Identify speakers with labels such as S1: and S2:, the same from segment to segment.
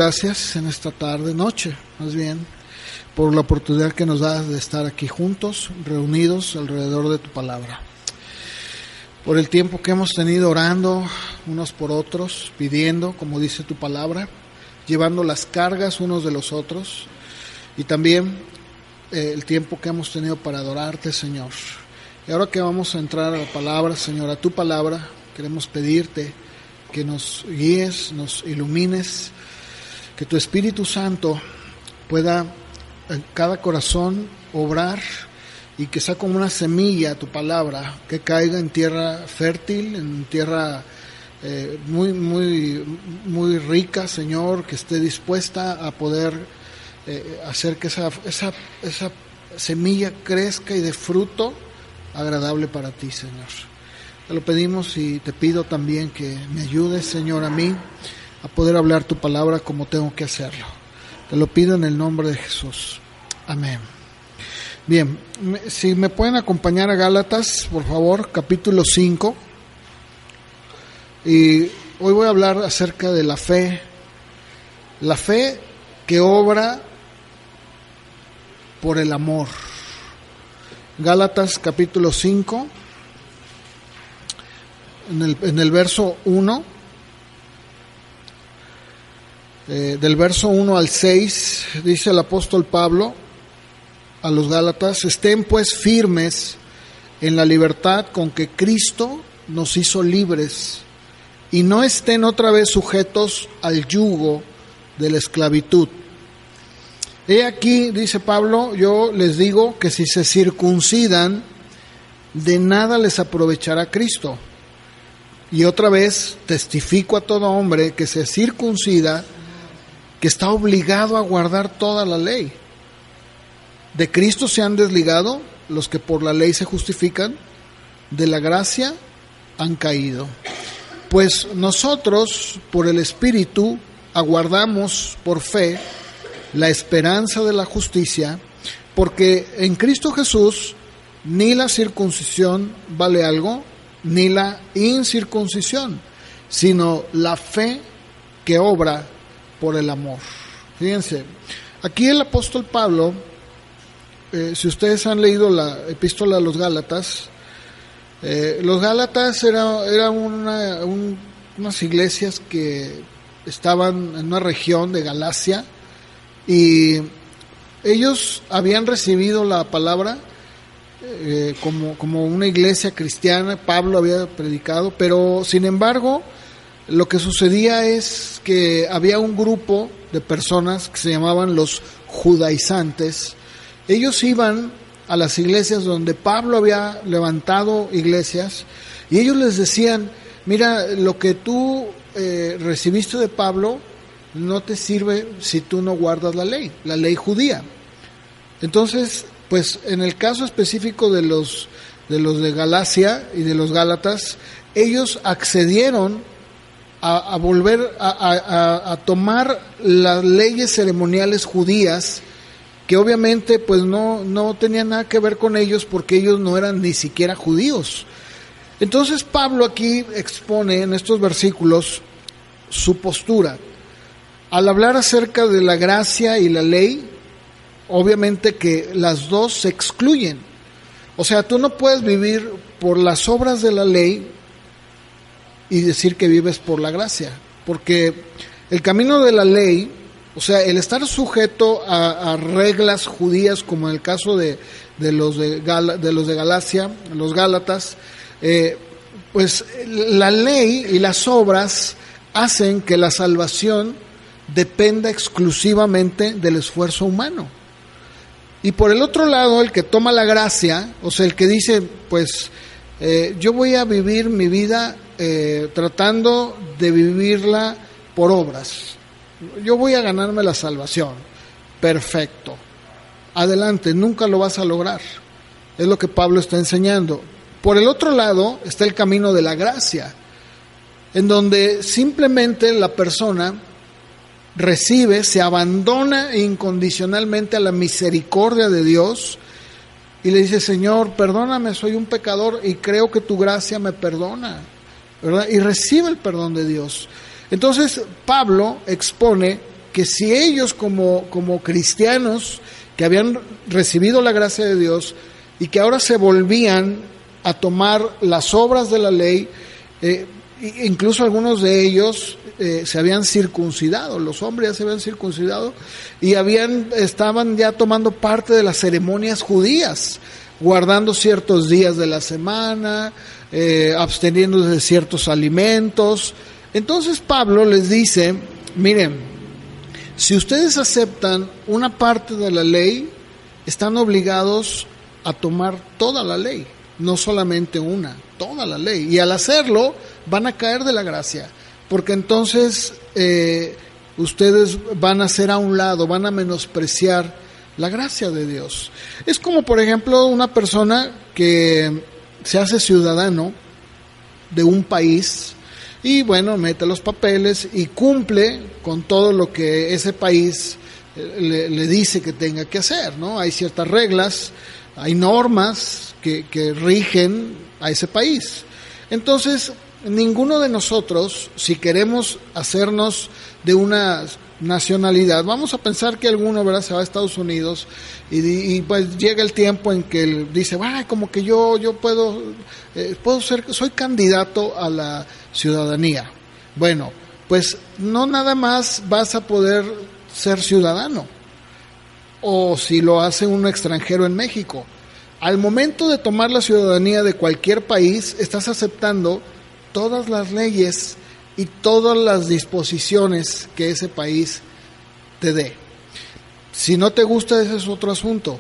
S1: Gracias en esta tarde, noche, más bien, por la oportunidad que nos das de estar aquí juntos, reunidos alrededor de tu palabra. Por el tiempo que hemos tenido orando unos por otros, pidiendo, como dice tu palabra, llevando las cargas unos de los otros, y también el tiempo que hemos tenido para adorarte, Señor. Y ahora que vamos a entrar a la palabra, Señor, a tu palabra, queremos pedirte que nos guíes, nos ilumines, que tu Espíritu Santo pueda en cada corazón obrar y que sea como una semilla tu palabra, que caiga en tierra fértil, en tierra muy rica, Señor, que esté dispuesta a poder hacer que esa semilla crezca y dé fruto agradable para ti, Señor. Te lo pedimos y te pido también que me ayudes, Señor, a mí a poder hablar tu palabra como tengo que hacerlo. Te lo pido en el nombre de Jesús. Amén. Bien, si me pueden acompañar a Gálatas, por favor, capítulo 5. Y hoy voy a hablar acerca de la fe que obra por el amor. Gálatas capítulo 5, en el verso 1. Del verso 1 al 6, dice el apóstol Pablo a los Gálatas: estén pues firmes en la libertad con que Cristo nos hizo libres, y no estén otra vez sujetos al yugo de la esclavitud. He aquí, dice Pablo, yo les digo que si se circuncidan, de nada les aprovechará Cristo. Y otra vez testifico a todo hombre que se circuncida, que está obligado a guardar toda la ley. De Cristo se han desligado los que por la ley se justifican, de la gracia han caído. Pues nosotros, por el Espíritu, aguardamos por fe la esperanza de la justicia, porque en Cristo Jesús ni la circuncisión vale algo, ni la incircuncisión, sino la fe que obra por el amor. Fíjense, aquí el apóstol Pablo, si ustedes han leído la epístola a los Gálatas, los Gálatas eran unas iglesias que estaban en una región de Galacia, y ellos habían recibido la palabra como una iglesia cristiana. Pablo había predicado, pero sin embargo lo que sucedía es que había un grupo de personas que se llamaban los judaizantes. Ellos iban a las iglesias donde Pablo había levantado iglesias, y ellos les decían: mira, lo que tú recibiste de Pablo no te sirve si tú no guardas la ley judía. Entonces, pues en el caso específico de los de Galacia y de los Gálatas, ellos accedieron a volver a tomar las leyes ceremoniales judías, que obviamente pues no tenían nada que ver con ellos, porque ellos no eran ni siquiera judíos. Entonces Pablo aquí expone en estos versículos su postura. Al hablar acerca de la gracia y la ley, obviamente que las dos se excluyen. O sea, tú no puedes vivir por las obras de la ley y decir que vives por la gracia, porque el camino de la ley, o sea, el estar sujeto a reglas judías, como en el caso de los de Galacia, los Gálatas, pues la ley y las obras hacen que la salvación dependa exclusivamente del esfuerzo humano. Y por el otro lado, el que toma la gracia, o sea, el que dice, pues yo voy a vivir mi vida tratando de vivirla por obras, yo voy a ganarme la salvación, perfecto, adelante, nunca lo vas a lograr. Es lo que Pablo está enseñando. Por el otro lado está el camino de la gracia, en donde simplemente la persona recibe, se abandona incondicionalmente a la misericordia de Dios y le dice: Señor, perdóname, soy un pecador y creo que tu gracia me perdona, ¿verdad? Y recibe el perdón de Dios. Entonces Pablo expone que si ellos como cristianos que habían recibido la gracia de Dios y que ahora se volvían a tomar las obras de la ley, incluso algunos de ellos se habían circuncidado, los hombres ya se habían circuncidado y estaban ya tomando parte de las ceremonias judías, guardando ciertos días de la semana, absteniéndose de ciertos alimentos. Entonces Pablo les dice, miren, si ustedes aceptan una parte de la ley, están obligados a tomar toda la ley, no solamente una, toda la ley. Y al hacerlo, van a caer de la gracia, porque entonces ustedes van a hacer a un lado, van a menospreciar la gracia de Dios. Es como, por ejemplo, una persona que se hace ciudadano de un país y, bueno, mete los papeles y cumple con todo lo que ese país le dice que tenga que hacer, ¿no? Hay ciertas reglas, hay normas que rigen a ese país. Entonces, ninguno de nosotros, si queremos hacernos de una nacionalidad, vamos a pensar que alguno, ¿verdad?, se va a Estados Unidos y pues llega el tiempo en que él dice, como que yo puedo ser, soy candidato a la ciudadanía. Bueno, pues no nada más vas a poder ser ciudadano, o si lo hace un extranjero en México. Al momento de tomar la ciudadanía de cualquier país, estás aceptando todas las leyes y todas las disposiciones que ese país te dé. Si no te gusta, ese es otro asunto,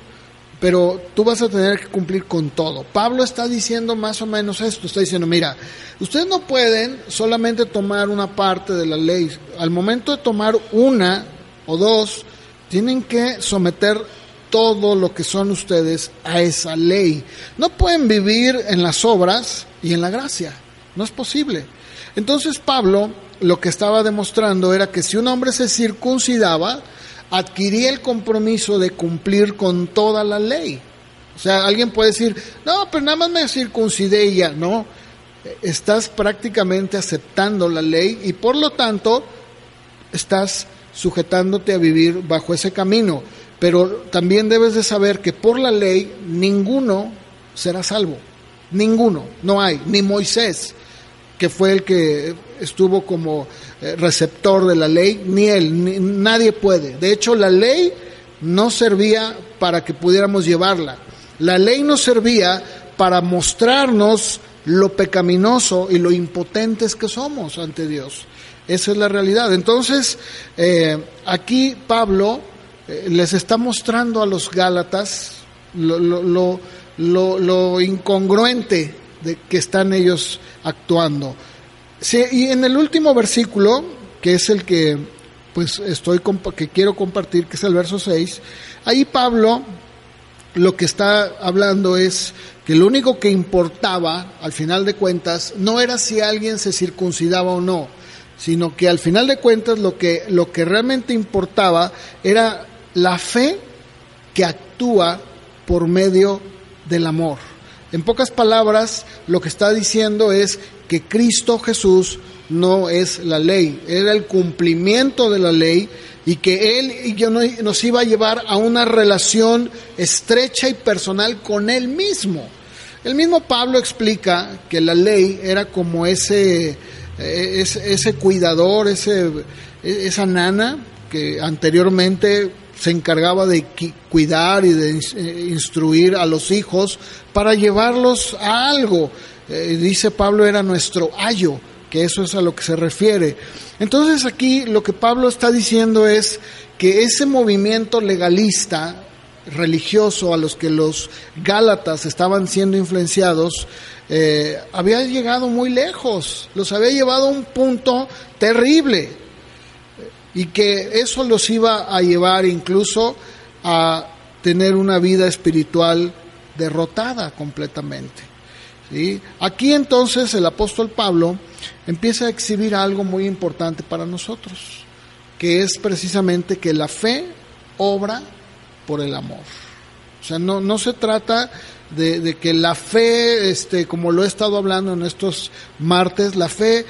S1: pero tú vas a tener que cumplir con todo. Pablo está diciendo más o menos esto, está diciendo, mira, ustedes no pueden solamente tomar una parte de la ley. Al momento de tomar una o dos, tienen que someter todo lo que son ustedes a esa ley. No pueden vivir en las obras y en la gracia, no es posible. Entonces Pablo lo que estaba demostrando era que si un hombre se circuncidaba, adquiría el compromiso de cumplir con toda la ley. O sea, alguien puede decir, no, pero nada más me circuncidé y ya. No, estás prácticamente aceptando la ley y por lo tanto estás sujetándote a vivir bajo ese camino. Pero también debes de saber que por la ley ninguno será salvo. Ninguno, no hay, ni Moisés, que fue el que estuvo como receptor de la ley, ni él, nadie puede. De hecho, la ley no servía para que pudiéramos llevarla. La ley nos servía para mostrarnos lo pecaminoso y lo impotentes que somos ante Dios. Esa es la realidad. Entonces, aquí Pablo les está mostrando a los Gálatas lo incongruente de que están ellos actuando. Sí, y en el último versículo, que es el que pues que quiero compartir, que es el verso 6, ahí Pablo lo que está hablando es que lo único que importaba, al final de cuentas, no era si alguien se circuncidaba o no, sino que al final de cuentas lo que realmente importaba era la fe que actúa por medio del amor. En pocas palabras, lo que está diciendo es que Cristo Jesús no es la ley, era el cumplimiento de la ley y que Él nos iba a llevar a una relación estrecha y personal con Él mismo. El mismo Pablo explica que la ley era como ese cuidador, esa nana que anteriormente se encargaba de cuidar y de instruir a los hijos para llevarlos a algo. Dice Pablo, era nuestro ayo, que eso es a lo que se refiere. Entonces aquí lo que Pablo está diciendo es que ese movimiento legalista, religioso, a los que los Gálatas estaban siendo influenciados, había llegado muy lejos, los había llevado a un punto terrible. Y que eso los iba a llevar incluso a tener una vida espiritual derrotada completamente. ¿Sí? Aquí entonces el apóstol Pablo empieza a exhibir algo muy importante para nosotros, que es precisamente que la fe obra por el amor. O sea, no se trata de que la fe, como lo he estado hablando en estos martes, la fe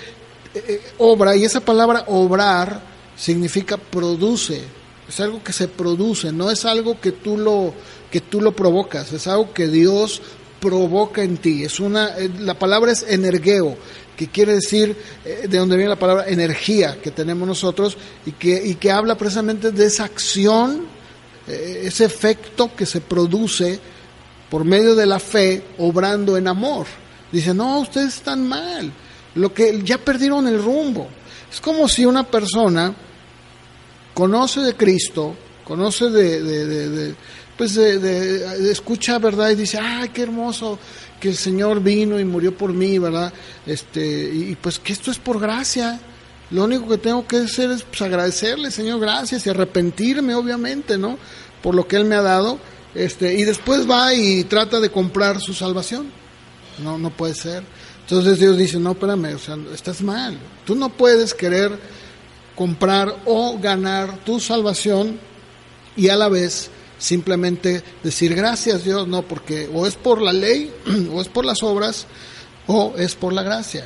S1: obra, y esa palabra obrar significa produce, es algo que se produce, no es algo que tú lo provocas, es algo que Dios provoca en ti. La palabra es energeo, que quiere decir, de donde viene la palabra energía que tenemos nosotros, y que habla precisamente de esa acción, ese efecto que se produce por medio de la fe, obrando en amor. Dice, no, ustedes están mal, ya perdieron el rumbo. Es como si una persona conoce de Cristo, conoce escucha verdad y dice, ay, qué hermoso que el Señor vino y murió por mí, ¿verdad? Y pues que esto es por gracia. Lo único que tengo que hacer es pues agradecerle, Señor, gracias, y arrepentirme, obviamente, ¿no? Por lo que Él me ha dado, y después va y trata de comprar su salvación. No puede ser. Entonces Dios dice, no, espérame, o sea, estás mal. Tú no puedes querer comprar o ganar tu salvación y a la vez simplemente decir gracias, Dios, no, porque o es por la ley, o es por las obras, o es por la gracia.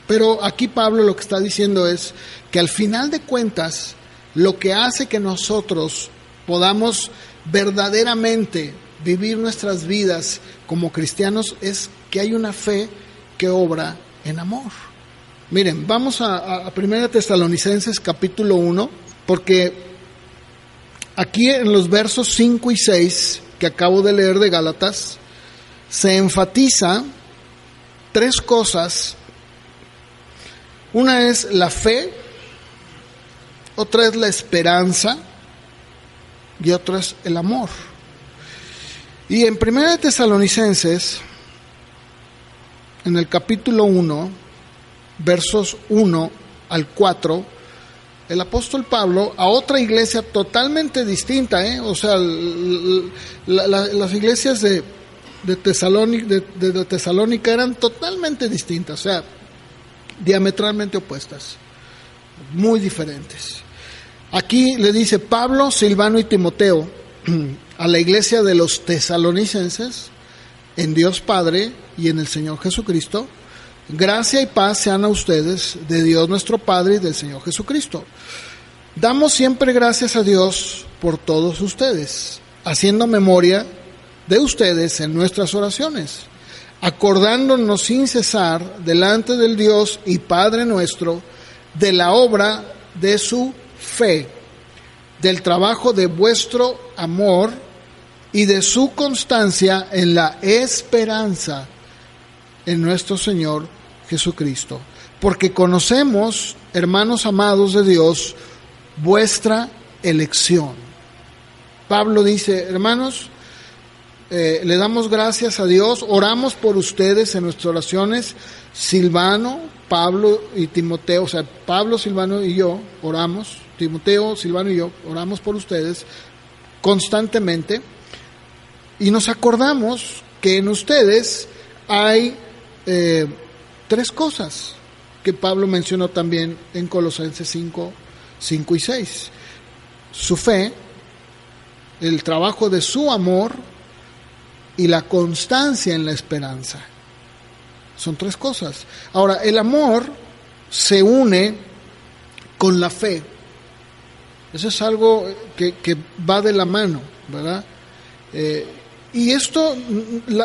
S1: Pero aquí Pablo lo que está diciendo es que al final de cuentas, lo que hace que nosotros podamos verdaderamente vivir nuestras vidas como cristianos es que hay una fe que obra en amor. Miren, vamos a 1 Tesalonicenses capítulo 1, porque aquí en los versos 5 y 6 que acabo de leer de Gálatas, se enfatiza 3 cosas. Una es la fe, otra es la esperanza y otra es el amor. Y en 1 Tesalonicenses, en el capítulo 1, versos 1 al 4, el apóstol Pablo, a otra iglesia totalmente distinta, o sea, las iglesias de Tesalónica eran totalmente distintas, o sea, diametralmente opuestas, muy diferentes. Aquí le dice Pablo, Silvano y Timoteo a la iglesia de los tesalonicenses, en Dios Padre y en el Señor Jesucristo, gracia y paz sean a ustedes de Dios nuestro Padre y del Señor Jesucristo. Damos siempre gracias a Dios por todos ustedes, haciendo memoria de ustedes en nuestras oraciones, acordándonos sin cesar delante del Dios y Padre nuestro de la obra de su fe, del trabajo de vuestro amor y de su constancia en la esperanza en nuestro Señor Jesucristo. Porque conocemos, hermanos amados de Dios, vuestra elección. Pablo dice, hermanos, le damos gracias a Dios, oramos por ustedes en nuestras oraciones. Silvano, Pablo y Timoteo, o sea, Pablo, Silvano y yo oramos, Timoteo, Silvano y yo oramos por ustedes constantemente, y nos acordamos que en ustedes hay 3 cosas que Pablo mencionó también en Colosenses 5 y 6. Su fe, el trabajo de su amor y la constancia en la esperanza. Son 3 cosas. Ahora, el amor se une con la fe. Eso es algo que va de la mano, ¿verdad? Y esto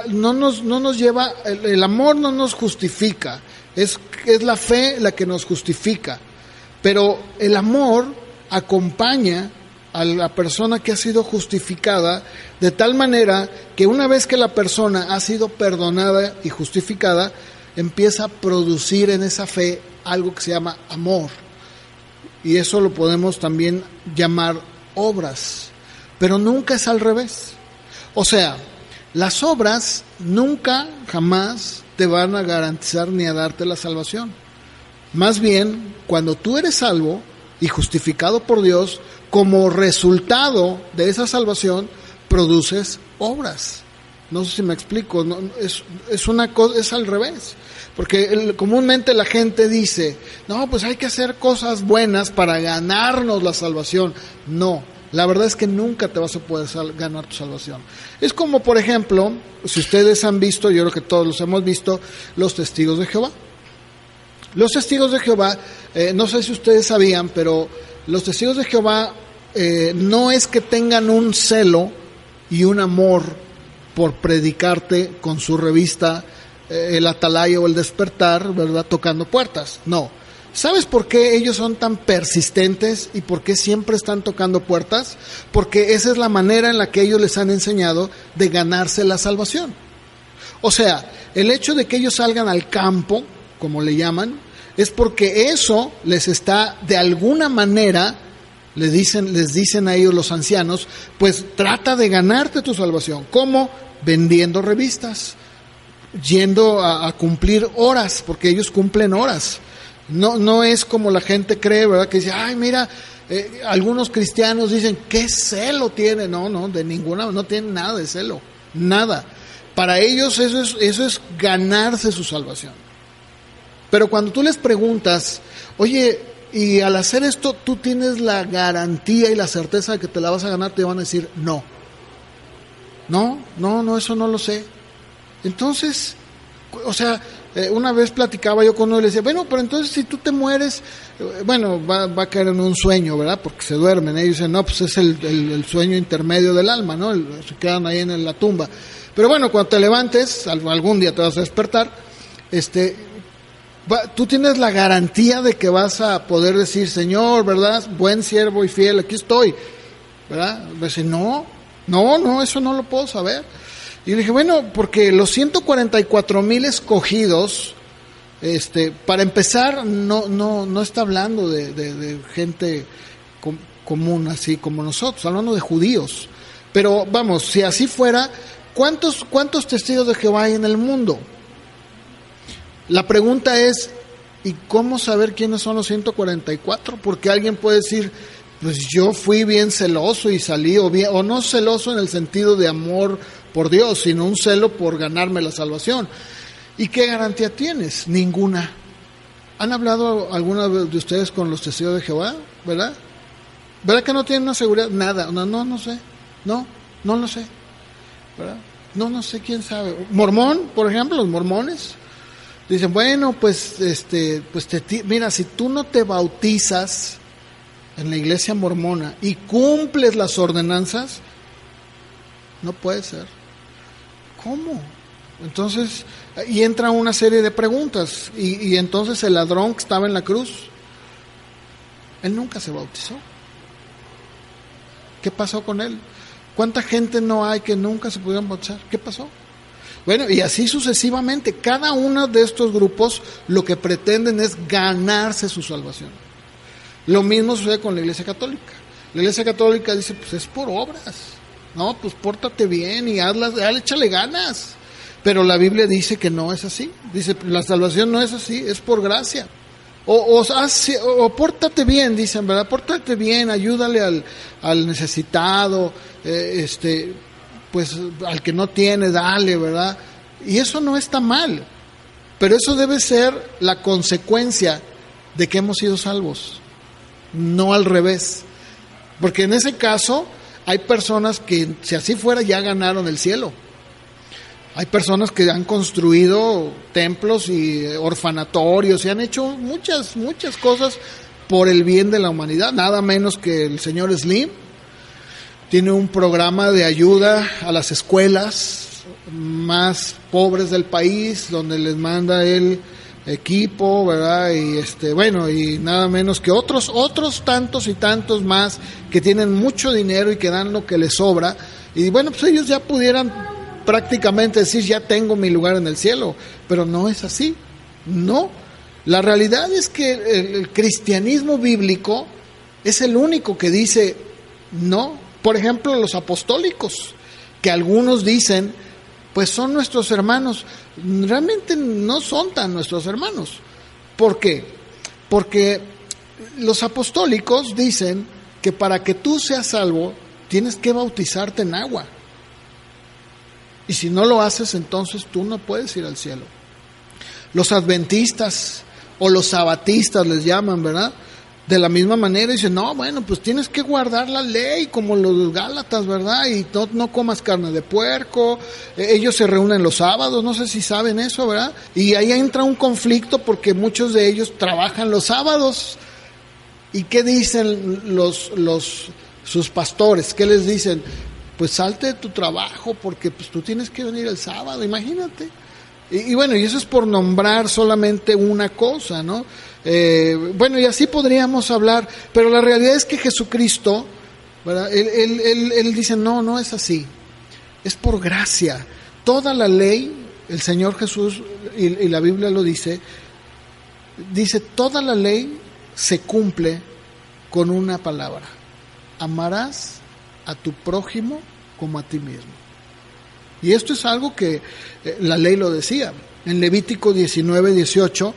S1: no nos lleva, el amor no nos justifica, es la fe la que nos justifica, pero el amor acompaña a la persona que ha sido justificada de tal manera que una vez que la persona ha sido perdonada y justificada, empieza a producir en esa fe algo que se llama amor, y eso lo podemos también llamar obras, pero nunca es al revés. O sea, las obras nunca, jamás te van a garantizar ni a darte la salvación. Más bien, cuando tú eres salvo y justificado por Dios, como resultado de esa salvación, produces obras. No sé si me explico, no, es una cosa, es al revés. Porque comúnmente la gente dice, no, pues hay que hacer cosas buenas para ganarnos la salvación. No. La verdad es que nunca te vas a poder ganar tu salvación. Es como, por ejemplo, si ustedes han visto, yo creo que todos los hemos visto, los testigos de Jehová. Los testigos de Jehová, no sé si ustedes sabían, pero los testigos de Jehová no es que tengan un celo y un amor por predicarte con su revista El Atalaya o El Despertar, ¿verdad?, tocando puertas. No. ¿Sabes por qué ellos son tan persistentes y por qué siempre están tocando puertas? Porque esa es la manera en la que ellos les han enseñado de ganarse la salvación. O sea, el hecho de que ellos salgan al campo, como le llaman, es porque eso les está, de alguna manera, les dicen a ellos los ancianos, pues trata de ganarte tu salvación. ¿Cómo? Vendiendo revistas, yendo a cumplir horas, porque ellos cumplen horas. No es como la gente cree, ¿verdad? Que dice, ay, mira, algunos cristianos dicen, ¿qué celo tiene? No, de ninguna, no tienen nada de celo, nada. Para ellos eso es ganarse su salvación. Pero cuando tú les preguntas, oye, y al hacer esto, ¿tú tienes la garantía y la certeza de que te la vas a ganar? Te van a decir, no, eso no lo sé. Entonces, o sea, una vez platicaba yo con uno y le decía, bueno, pero entonces si tú te mueres, bueno, va a caer en un sueño, ¿verdad? Porque se duermen. Ellos dicen, no, pues es el sueño intermedio del alma, ¿no? Se quedan ahí en la tumba. Pero bueno, cuando te levantes, algún día te vas a despertar, tú tienes la garantía de que vas a poder decir, Señor, ¿verdad? Buen siervo y fiel, aquí estoy, ¿verdad? Dice, no, eso no lo puedo saber. Y le dije, bueno, porque los 144,000 escogidos, para empezar, no está hablando de gente común, así como nosotros, hablando de judíos. Pero vamos, si así fuera, ¿cuántos testigos de Jehová hay en el mundo? La pregunta es, ¿y cómo saber quiénes son los 144? Porque alguien puede decir, pues yo fui bien celoso y salí, o no celoso en el sentido de amor por Dios, sino un celo por ganarme la salvación. ¿Y qué garantía tienes? Ninguna. ¿Han hablado alguna de ustedes con los testigos de Jehová? ¿Verdad? ¿Verdad que no tienen una seguridad? Nada. No sé. No lo sé. ¿Verdad? No sé, quién sabe. Mormón, por ejemplo, los mormones dicen, bueno, pues mira, si tú no te bautizas en la iglesia mormona y cumples las ordenanzas, no puede ser. ¿Cómo? Entonces, y entra una serie de preguntas, y entonces el ladrón que estaba en la cruz, él nunca se bautizó. ¿Qué pasó con él? ¿Cuánta gente no hay que nunca se pudieron bautizar? ¿Qué pasó? Bueno, y así sucesivamente, cada uno de estos grupos lo que pretenden es ganarse su salvación. Lo mismo sucede con la Iglesia Católica. La Iglesia Católica dice, pues es por obras. No, pues pórtate bien y échale ganas. Pero la Biblia dice que no es así. Dice, la salvación no es así, es por gracia. O pórtate bien, dicen, ¿verdad? Pórtate bien, ayúdale al necesitado, pues al que no tiene, dale, ¿verdad? Y eso no está mal. Pero eso debe ser la consecuencia de que hemos sido salvos, no al revés. Porque en ese caso hay personas que, si así fuera, ya ganaron el cielo. Hay personas que han construido templos y orfanatorios y han hecho muchas cosas por el bien de la humanidad. Nada menos que el señor Slim tiene un programa de ayuda a las escuelas más pobres del país, donde les manda el equipo, ¿verdad? Y bueno, y nada menos que otros tantos y tantos más que tienen mucho dinero y que dan lo que les sobra. Y bueno, pues ellos ya pudieran prácticamente decir, ya tengo mi lugar en el cielo, pero no es así. No, la realidad es que el cristianismo bíblico es el único que dice no. Por ejemplo, los apostólicos, que algunos dicen, pues son nuestros hermanos, realmente no son tan nuestros hermanos. ¿Por qué? Porque los apostólicos dicen que para que tú seas salvo tienes que bautizarte en agua. Y si no lo haces, entonces tú no puedes ir al cielo. Los adventistas o los sabatistas les llaman, ¿verdad? De la misma manera dice, no, bueno, pues tienes que guardar la ley como los Gálatas, ¿verdad? Y no comas carne de puerco. Ellos se reúnen los sábados, no sé si saben eso, ¿verdad? Y ahí entra un conflicto porque muchos de ellos trabajan los sábados. ¿Y qué dicen sus pastores? ¿Qué les dicen? Pues salte de tu trabajo porque pues tú tienes que venir el sábado, imagínate. Y bueno, y eso es por nombrar solamente una cosa, ¿no? Bueno, y así podríamos hablar, pero la realidad es que Jesucristo, ¿verdad? Él dice, no es así, es por gracia. Toda la ley, el Señor Jesús, y la Biblia lo dice, toda la ley se cumple con una palabra: amarás a tu prójimo como a ti mismo. Y esto es algo que la ley lo decía. En Levítico 19:18,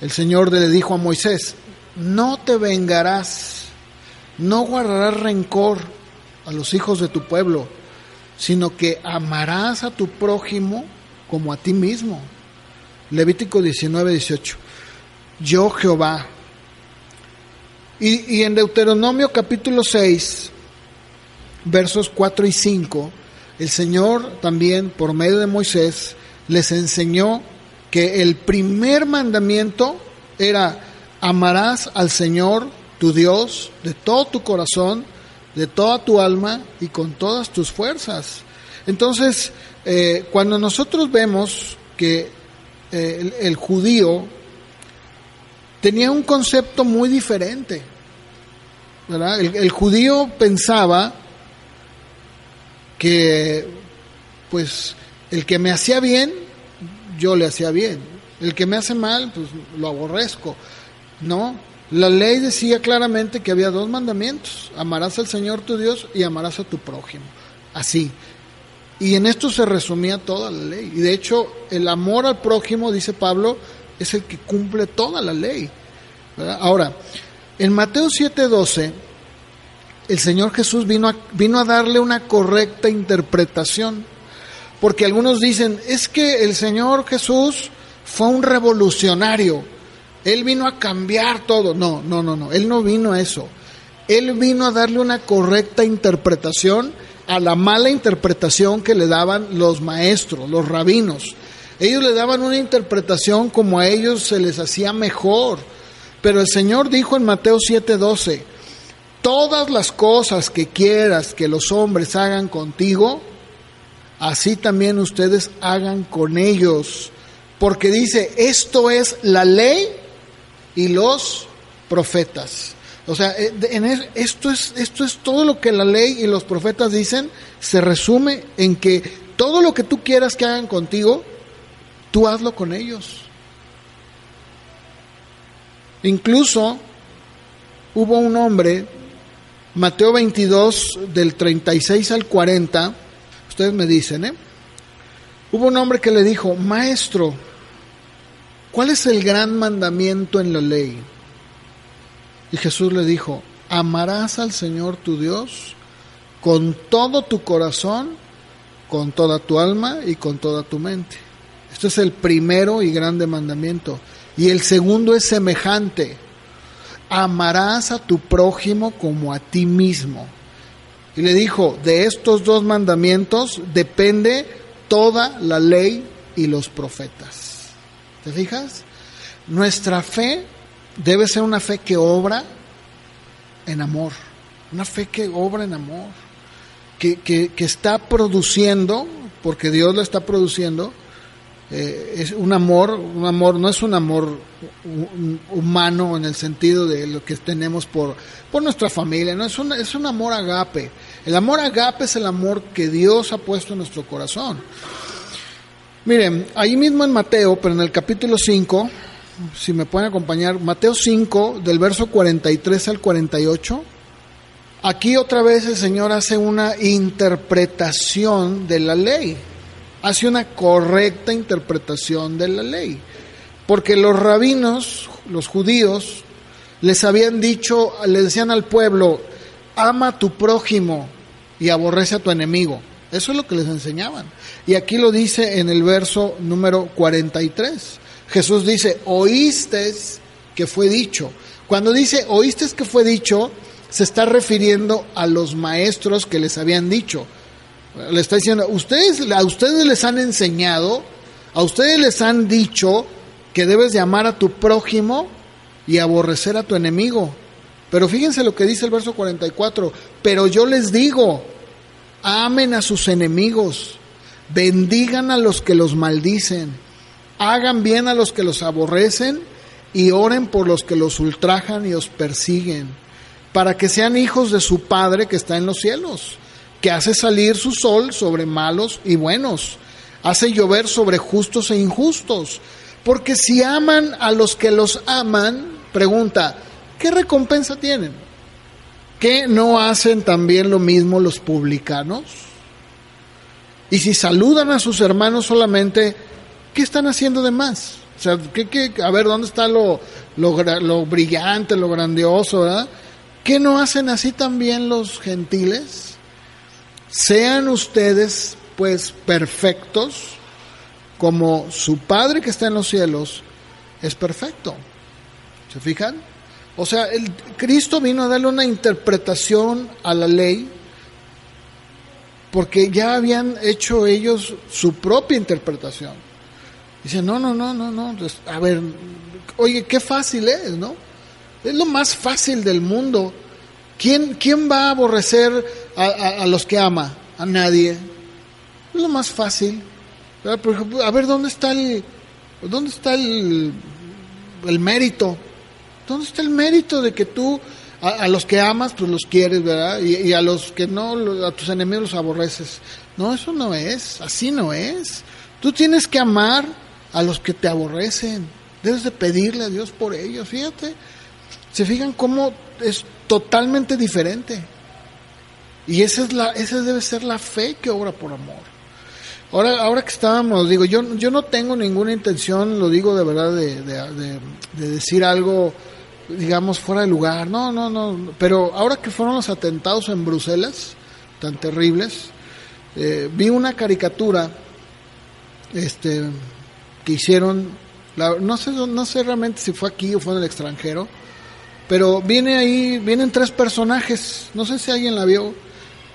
S1: el Señor le dijo a Moisés, no te vengarás, no guardarás rencor a los hijos de tu pueblo, sino que amarás a tu prójimo como a ti mismo. Levítico 19:18. Yo Jehová. Y en Deuteronomio capítulo 6, versos 4 y 5, el Señor también, por medio de Moisés, les enseñó que el primer mandamiento era: amarás al Señor tu Dios de todo tu corazón, de toda tu alma y con todas tus fuerzas. Entonces, cuando nosotros vemos que el judío tenía un concepto muy diferente, ¿verdad? El judío pensaba que, pues, el que me hacía bien, yo le hacía bien. El que me hace mal, pues, lo aborrezco. No, la ley decía claramente que había dos mandamientos: amarás al Señor tu Dios y amarás a tu prójimo. Así. Y en esto se resumía toda la ley. Y de hecho, el amor al prójimo, dice Pablo, es el que cumple toda la ley, ¿verdad? Ahora, en Mateo 7:12, el Señor Jesús vino a darle una correcta interpretación, porque algunos dicen, es que el Señor Jesús fue un revolucionario, Él vino a cambiar todo. No, Él no vino a eso. Él vino a darle una correcta interpretación a la mala interpretación que le daban los maestros, los rabinos. Ellos le daban una interpretación como a ellos se les hacía mejor. Pero el Señor dijo en Mateo 7:12, todas las cosas que quieras que los hombres hagan contigo, así también ustedes hagan con ellos. Porque dice, esto es la ley y los profetas. O sea, esto es todo lo que la ley y los profetas dicen. Se resume en que todo lo que tú quieras que hagan contigo, tú hazlo con ellos. Incluso hubo un hombre, Mateo 22, del 36 al 40, ustedes me dicen, hubo un hombre que le dijo, maestro, ¿cuál es el gran mandamiento en la ley? Y Jesús le dijo, amarás al Señor tu Dios con todo tu corazón, con toda tu alma y con toda tu mente. Este es el primero y grande mandamiento. Y el segundo es semejante: amarás a tu prójimo como a ti mismo. Y le dijo, de estos dos mandamientos depende toda la ley y los profetas. ¿Te fijas? Nuestra fe debe ser una fe que obra en amor, una fe que obra en amor, que está produciendo, porque Dios la está produciendo. Es un amor no es un amor humano en el sentido de lo que tenemos por nuestra familia, no es un amor agape. El amor agape es el amor que Dios ha puesto en nuestro corazón. Miren, ahí mismo en Mateo, pero en el capítulo 5, si me pueden acompañar, Mateo 5, del verso 43 al 48, aquí otra vez el Señor hace una interpretación de la ley. Hace una correcta interpretación de la ley, porque los rabinos, los judíos, les decían al pueblo, ama a tu prójimo y aborrece a tu enemigo. Eso es lo que les enseñaban. Y aquí lo dice en el verso número 43. Jesús dice, oísteis que fue dicho.
S2: Cuando dice, oíste que fue dicho, se está refiriendo a los maestros que les habían dicho. Le está diciendo, a ustedes les han enseñado, a ustedes les han dicho que debes de amar a tu prójimo y aborrecer a tu enemigo. Pero fíjense lo que dice el verso 44, pero yo les digo, amen a sus enemigos, bendigan a los que los maldicen, hagan bien a los que los aborrecen y oren por los que los ultrajan y os persiguen, para que sean hijos de su Padre que está en los cielos, que hace salir su sol sobre malos y buenos, hace llover sobre justos e injustos. Porque si aman a los que los aman, pregunta, ¿qué recompensa tienen? ¿Qué no hacen también lo mismo los publicanos? Y si saludan a sus hermanos solamente, ¿qué están haciendo de más? O sea, a ver, ¿dónde está lo brillante, lo grandioso, verdad? ¿Qué no hacen así también los gentiles? Sean ustedes, pues, perfectos, como su Padre que está en los cielos es perfecto. ¿Se fijan? O sea, Cristo vino a darle una interpretación a la ley, porque ya habían hecho ellos su propia interpretación. Dice, no, a ver, oye, qué fácil es, ¿no? Es lo más fácil del mundo. ¿Quién va a aborrecer a los que ama? A nadie. Es lo más fácil. Por ejemplo, a ver, ¿dónde está el mérito? ¿Dónde está el mérito de que tú a los que amas, pues los quieres, ¿verdad? Y a los que no, a tus enemigos los aborreces. No, eso no es, así no es. Tú tienes que amar a los que te aborrecen. Debes de pedirle a Dios por ellos, fíjate. Se fijan cómo es totalmente diferente. Y esa debe ser la fe que obra por amor. Ahora que estábamos, digo, yo no tengo ninguna intención, lo digo de verdad, de decir algo, digamos, fuera de lugar. No. Pero ahora que fueron los atentados en Bruselas, tan terribles, vi una caricatura, que hicieron, no sé realmente si fue aquí o fue en el extranjero, pero vienen tres personajes, no sé si alguien la vio.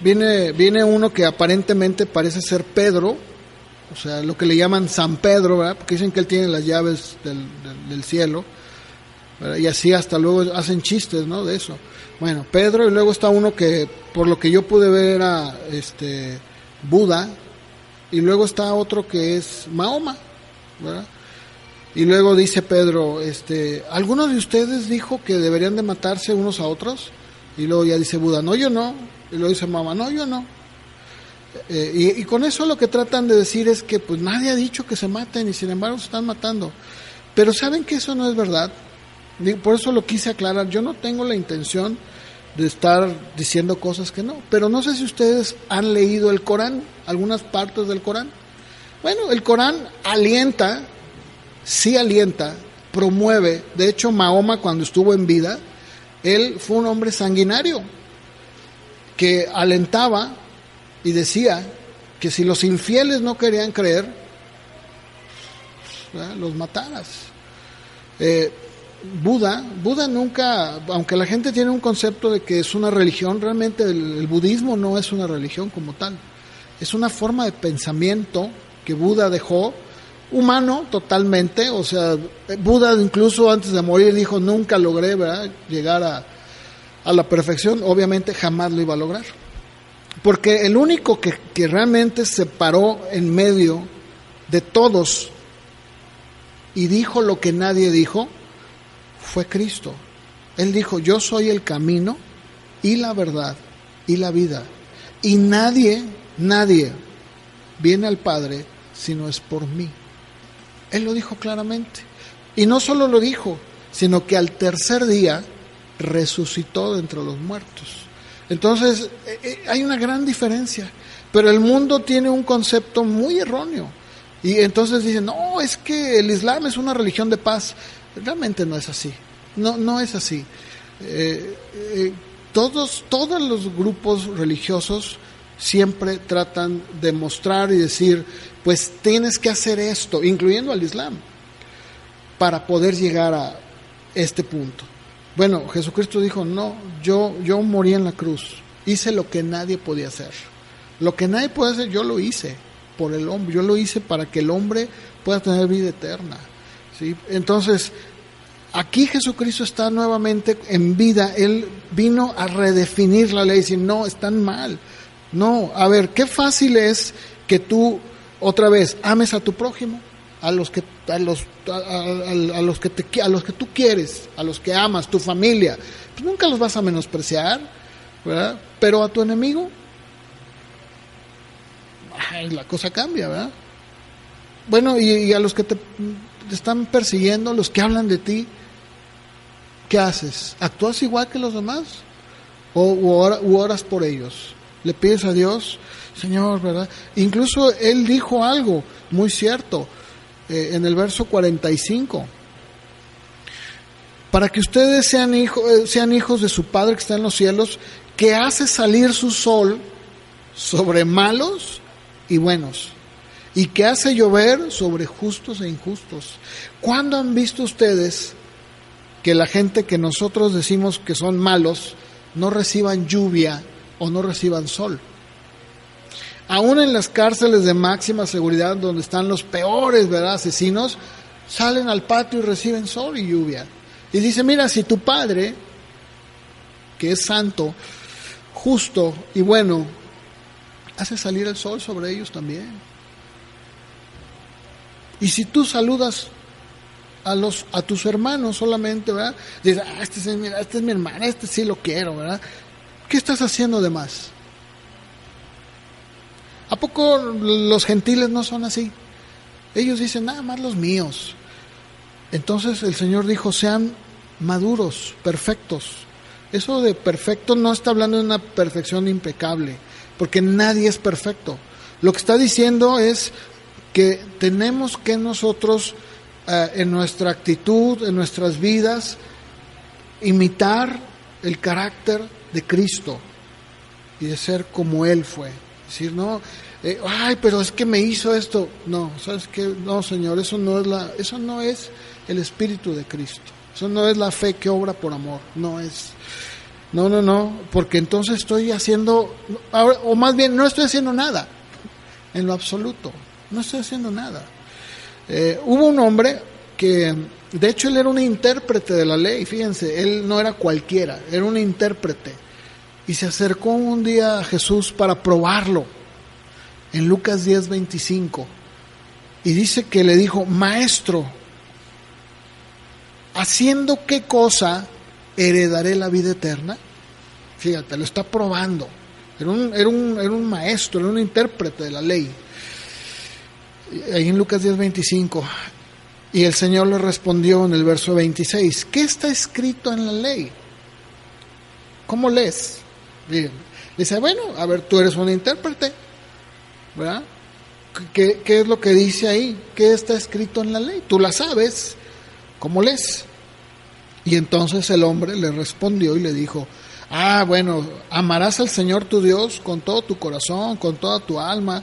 S2: Viene uno que aparentemente parece ser Pedro, o sea, lo que le llaman San Pedro, ¿verdad? Porque dicen que él tiene las llaves del cielo, ¿verdad? Y así hasta luego hacen chistes, ¿no? De eso. Bueno, Pedro, y luego está uno que, por lo que yo pude ver, era Buda, y luego está otro que es Mahoma, ¿verdad? Y luego dice Pedro, ¿alguno de ustedes dijo que deberían de matarse unos a otros? Y luego ya dice Buda, no, yo no. Y luego dice Mahoma, no, yo no. Y con eso lo que tratan de decir es que pues nadie ha dicho que se maten y sin embargo se están matando. Pero saben que eso no es verdad. Por eso lo quise aclarar. Yo no tengo la intención de estar diciendo cosas que no. Pero no sé si ustedes han leído el Corán, algunas partes del Corán. Bueno, el Corán sí alienta, promueve. De hecho, Mahoma, cuando estuvo en vida, él fue un hombre sanguinario que alentaba y decía que si los infieles no querían creer, los mataras. Buda nunca, aunque la gente tiene un concepto de que es una religión, realmente el budismo no es una religión como tal. Es una forma de pensamiento que Buda dejó, humano totalmente. O sea, Buda incluso antes de morir dijo, nunca logré, ¿verdad?, llegar a la perfección. Obviamente jamás lo iba a lograr, porque el único que realmente se paró en medio de todos y dijo lo que nadie dijo fue Cristo. Él dijo, yo soy el camino y la verdad y la vida, y nadie viene al Padre si no es por mí. Él lo dijo claramente, y no solo lo dijo, sino que al tercer día resucitó de entre los muertos. Entonces hay una gran diferencia, pero el mundo tiene un concepto muy erróneo, y entonces dicen, no, es que el Islam es una religión de paz. Realmente no es así, no es así. Todos los grupos religiosos siempre tratan de mostrar y decir, pues tienes que hacer esto, incluyendo al Islam, para poder llegar a este punto.
S1: Bueno, Jesucristo dijo, no, yo morí en la cruz, hice lo que nadie podía hacer. Lo que nadie puede hacer, yo lo hice por el hombre, yo lo hice para que el hombre pueda tener vida eterna, ¿sí? Entonces, aquí Jesucristo está nuevamente en vida. Él vino a redefinir la ley, decir, no, están mal. No, a ver, qué fácil es que tú, otra vez, ames a tu prójimo, a los que tú quieres, a los que amas, tu familia, pues nunca los vas a menospreciar, ¿verdad? Pero a tu enemigo, la cosa cambia, ¿verdad? Bueno, y a los que te están persiguiendo, los que hablan de ti, ¿qué haces? ¿Actúas igual que los demás? ¿O oras por ellos? ¿Le pides a Dios? Señor, ¿verdad? Incluso Él dijo algo muy cierto en el verso 45. Para que ustedes sean hijos de su Padre que está en los cielos, que hace salir su sol sobre malos y buenos, y que hace llover sobre justos e injustos. ¿Cuándo han visto ustedes que la gente que nosotros decimos que son malos no reciban lluvia o no reciban sol? Aún en las cárceles de máxima seguridad, donde están los peores, ¿verdad?, asesinos, salen al patio y reciben sol y lluvia. Y dice, mira, si tu Padre, que es santo, justo y bueno, hace salir el sol sobre ellos también. Y si tú saludas a tus hermanos solamente, ¿verdad?, dices, este es mi hermano, este sí lo quiero, ¿verdad? ¿Qué estás haciendo de más? ¿A poco los gentiles no son así? Ellos dicen, nada más los míos. Entonces el Señor dijo, sean maduros, perfectos. Eso de perfecto no está hablando de una perfección impecable, porque nadie es perfecto. Lo que está diciendo es que tenemos que nosotros, en nuestra actitud, en nuestras vidas, imitar el carácter de Cristo y de ser como Él fue. Decir, no, pero es que me hizo esto. No, ¿sabes qué? No, Señor, eso no es el Espíritu de Cristo. Eso no es la fe que obra por amor. No es. No, porque entonces estoy haciendo, o más bien no estoy haciendo nada, en lo absoluto. No estoy haciendo nada. Hubo un hombre que, de hecho, él era un intérprete de la ley. Fíjense, él no era cualquiera, era un intérprete. Y se acercó un día a Jesús para probarlo, en Lucas 10:25. Y dice que le dijo, Maestro, ¿haciendo qué cosa heredaré la vida eterna? Fíjate, lo está probando. Era un maestro, era un intérprete de la ley. Ahí en Lucas 10:25. Y el Señor le respondió en el verso 26, ¿qué está escrito en la ley? ¿Cómo lees? Bien. Dice, bueno, a ver, tú eres un intérprete, ¿verdad? ¿Qué es lo que dice ahí? ¿Qué está escrito en la ley? Tú la sabes, ¿cómo lees? Y entonces el hombre le respondió y le dijo, bueno, amarás al Señor tu Dios con todo tu corazón, con toda tu alma,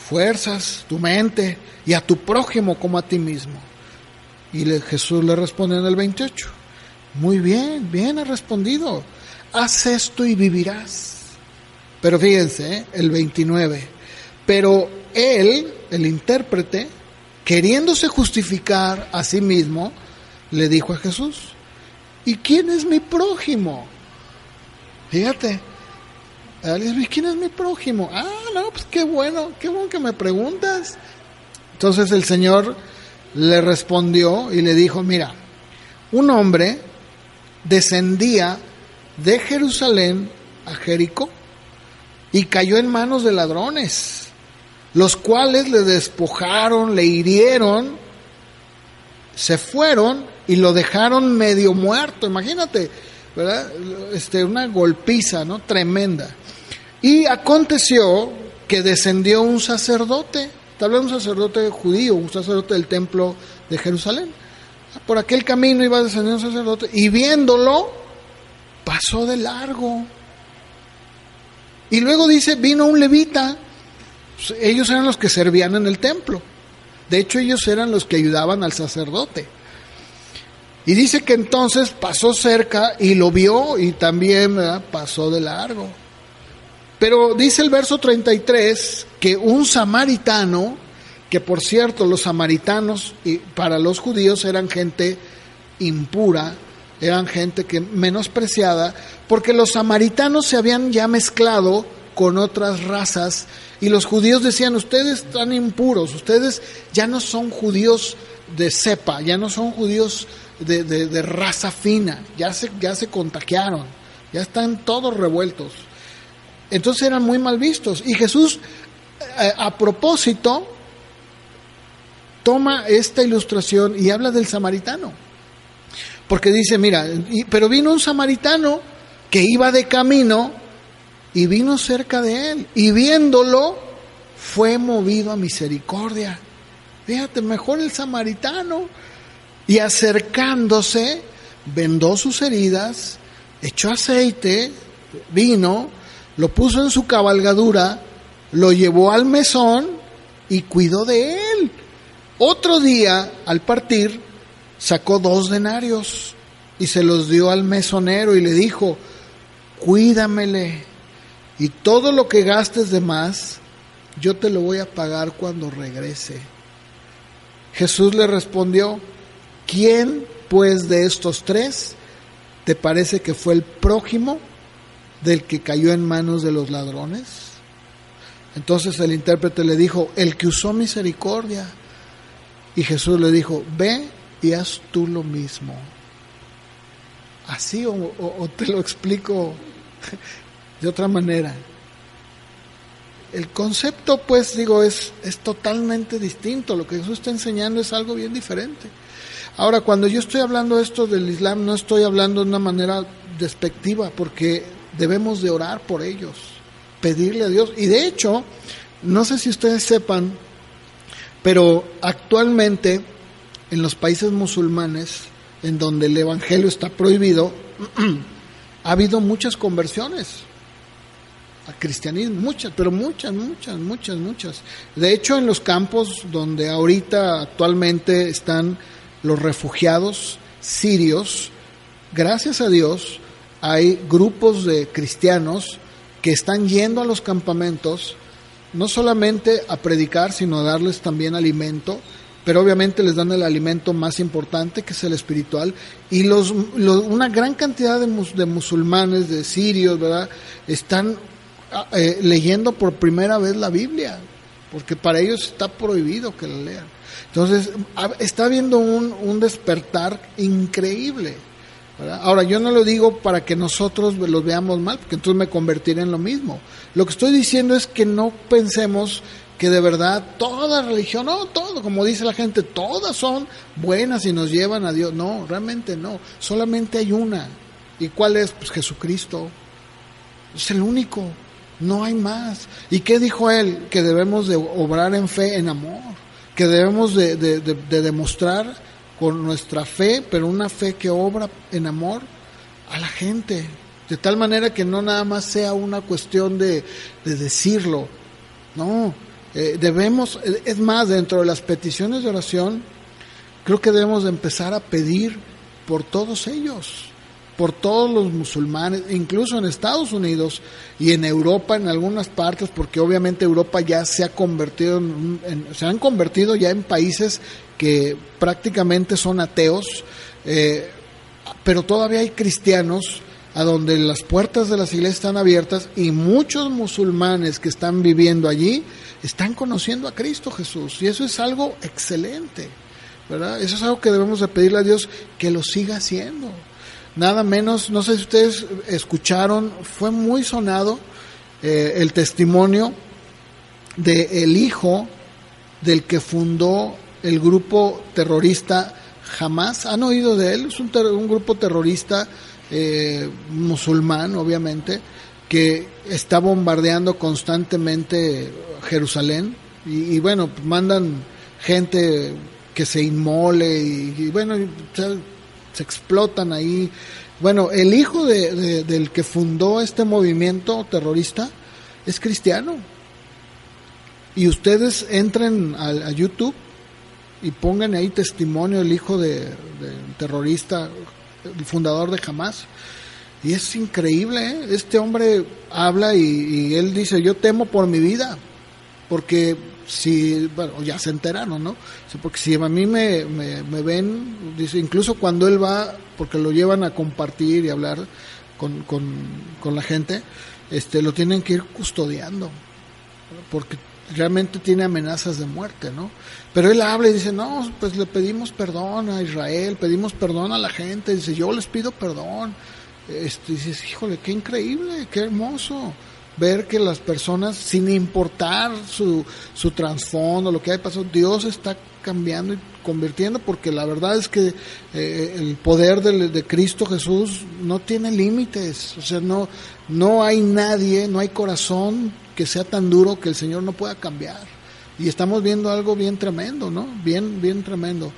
S1: fuerzas, tu mente, y a tu prójimo como a ti mismo. Y Jesús le respondió en el 28, muy bien has respondido, haz esto y vivirás. Pero fíjense, el 29, pero él, el intérprete, queriéndose justificar a sí mismo, le dijo a Jesús, ¿y quién es mi prójimo? Fíjate, ¿quién es mi prójimo? No, pues qué bueno que me preguntas. Entonces el Señor le respondió y le dijo, mira, un hombre descendía de Jerusalén a Jericó y cayó en manos de ladrones, los cuales le despojaron, le hirieron, se fueron y lo dejaron medio muerto. Imagínate, ¿verdad? Una golpiza, ¿no?, tremenda. Y aconteció que descendió un sacerdote, tal vez un sacerdote judío, un sacerdote del templo de Jerusalén. Por aquel camino iba descendiendo un sacerdote y viéndolo pasó de largo. Y luego dice, vino un levita. Ellos eran los que servían en el templo. De hecho, ellos eran los que ayudaban al sacerdote. Y dice que entonces pasó cerca y lo vio y también, ¿verdad?, pasó de largo. Pero dice el verso 33 que un samaritano, que por cierto los samaritanos para los judíos eran gente impura, eran gente que menospreciada, porque los samaritanos se habían ya mezclado con otras razas y los judíos decían: ustedes están impuros, ustedes ya no son judíos de cepa, ya no son judíos de raza fina, ya se contagiaron, ya están todos revueltos. Entonces eran muy mal vistos. Y Jesús, a propósito, toma esta ilustración y habla del samaritano. Porque dice, mira, pero vino un samaritano que iba de camino y vino cerca de él. Y viéndolo, fue movido a misericordia. Fíjate, mejor el samaritano. Y acercándose, vendó sus heridas, echó aceite, vino, lo puso en su cabalgadura, lo llevó al mesón y cuidó de él. Otro día, al partir, sacó 2 denarios y se los dio al mesonero y le dijo: cuídamele, y todo lo que gastes de más, yo te lo voy a pagar cuando regrese. Jesús le respondió: ¿quién pues de estos 3 te parece que fue el prójimo del que cayó en manos de los ladrones? Entonces el intérprete le dijo: el que usó misericordia. Y Jesús le dijo: ve y haz tú lo mismo. Así o te lo explico de otra manera. El concepto, pues, es totalmente distinto. Lo que Jesús está enseñando es algo bien diferente. Ahora, cuando yo estoy hablando esto del Islam, no estoy hablando de una manera despectiva, porque debemos de orar por ellos, pedirle a Dios. Y de hecho, no sé si ustedes sepan, pero actualmente en los países musulmanes, en donde el evangelio está prohibido, ha habido muchas conversiones al cristianismo, muchas. De hecho, en los campos donde ahorita actualmente están los refugiados sirios, gracias a Dios, hay grupos de cristianos que están yendo a los campamentos, no solamente a predicar, sino a darles también alimento, pero obviamente les dan el alimento más importante, que es el espiritual, y una gran cantidad de musulmanes, de sirios, ¿verdad?, están leyendo por primera vez la Biblia, porque para ellos está prohibido que la lean. Entonces, está habiendo un despertar increíble, ¿verdad? Ahora, yo no lo digo para que nosotros los veamos mal, porque entonces me convertiré en lo mismo. Lo que estoy diciendo es que no pensemos que de verdad toda religión, no, todo, como dice la gente, todas son buenas y nos llevan a Dios. No, realmente no. Solamente hay una. ¿Y cuál es? Pues Jesucristo. Es el único. No hay más. ¿Y qué dijo él? Que debemos de obrar en fe, en amor. Que debemos de demostrar con nuestra fe, pero una fe que obra en amor a la gente. De tal manera que no nada más sea una cuestión de decirlo. No, debemos, es más, dentro de las peticiones de oración, creo que debemos de empezar a pedir por todos ellos, por todos los musulmanes, incluso en Estados Unidos y en Europa, en algunas partes, porque obviamente Europa ya se ha convertido se han convertido ya en países que prácticamente son ateos, pero todavía hay cristianos a donde las puertas de las iglesias están abiertas, y muchos musulmanes que están viviendo allí están conociendo a Cristo Jesús, y eso es algo excelente, ¿verdad? Eso es algo que debemos de pedirle a Dios que lo siga haciendo. Nada menos, no sé si ustedes escucharon, fue muy sonado el testimonio del hijo del que fundó el grupo terrorista Hamas. ¿Han oído de él? Es un grupo terrorista musulmán, obviamente, que está bombardeando constantemente Jerusalén, y bueno, mandan gente que se inmole y bueno, se explotan ahí. Bueno, el hijo del que fundó este movimiento terrorista es cristiano, y ustedes entren a YouTube y pongan ahí testimonio el hijo de terrorista, el fundador de Hamás. Y es increíble, ¿eh? Este hombre habla y él dice, yo temo por mi vida, porque si, bueno, ya se enteraron, ¿no? Porque si a mí me ven, dice, incluso cuando él va, porque lo llevan a compartir y hablar con la gente, lo tienen que ir custodiando, porque realmente tiene amenazas de muerte, ¿no? Pero él habla y dice, no, pues le pedimos perdón a Israel, pedimos perdón a la gente, dice, yo les pido perdón. Dices, híjole, qué increíble, qué hermoso ver que las personas, sin importar su trasfondo, lo que haya pasado, Dios está cambiando y convirtiendo, porque la verdad es que el poder de Cristo Jesús no tiene límites. O sea, no hay nadie, no hay corazón que sea tan duro que el Señor no pueda cambiar. Y estamos viendo algo bien tremendo, ¿no? Bien tremendo.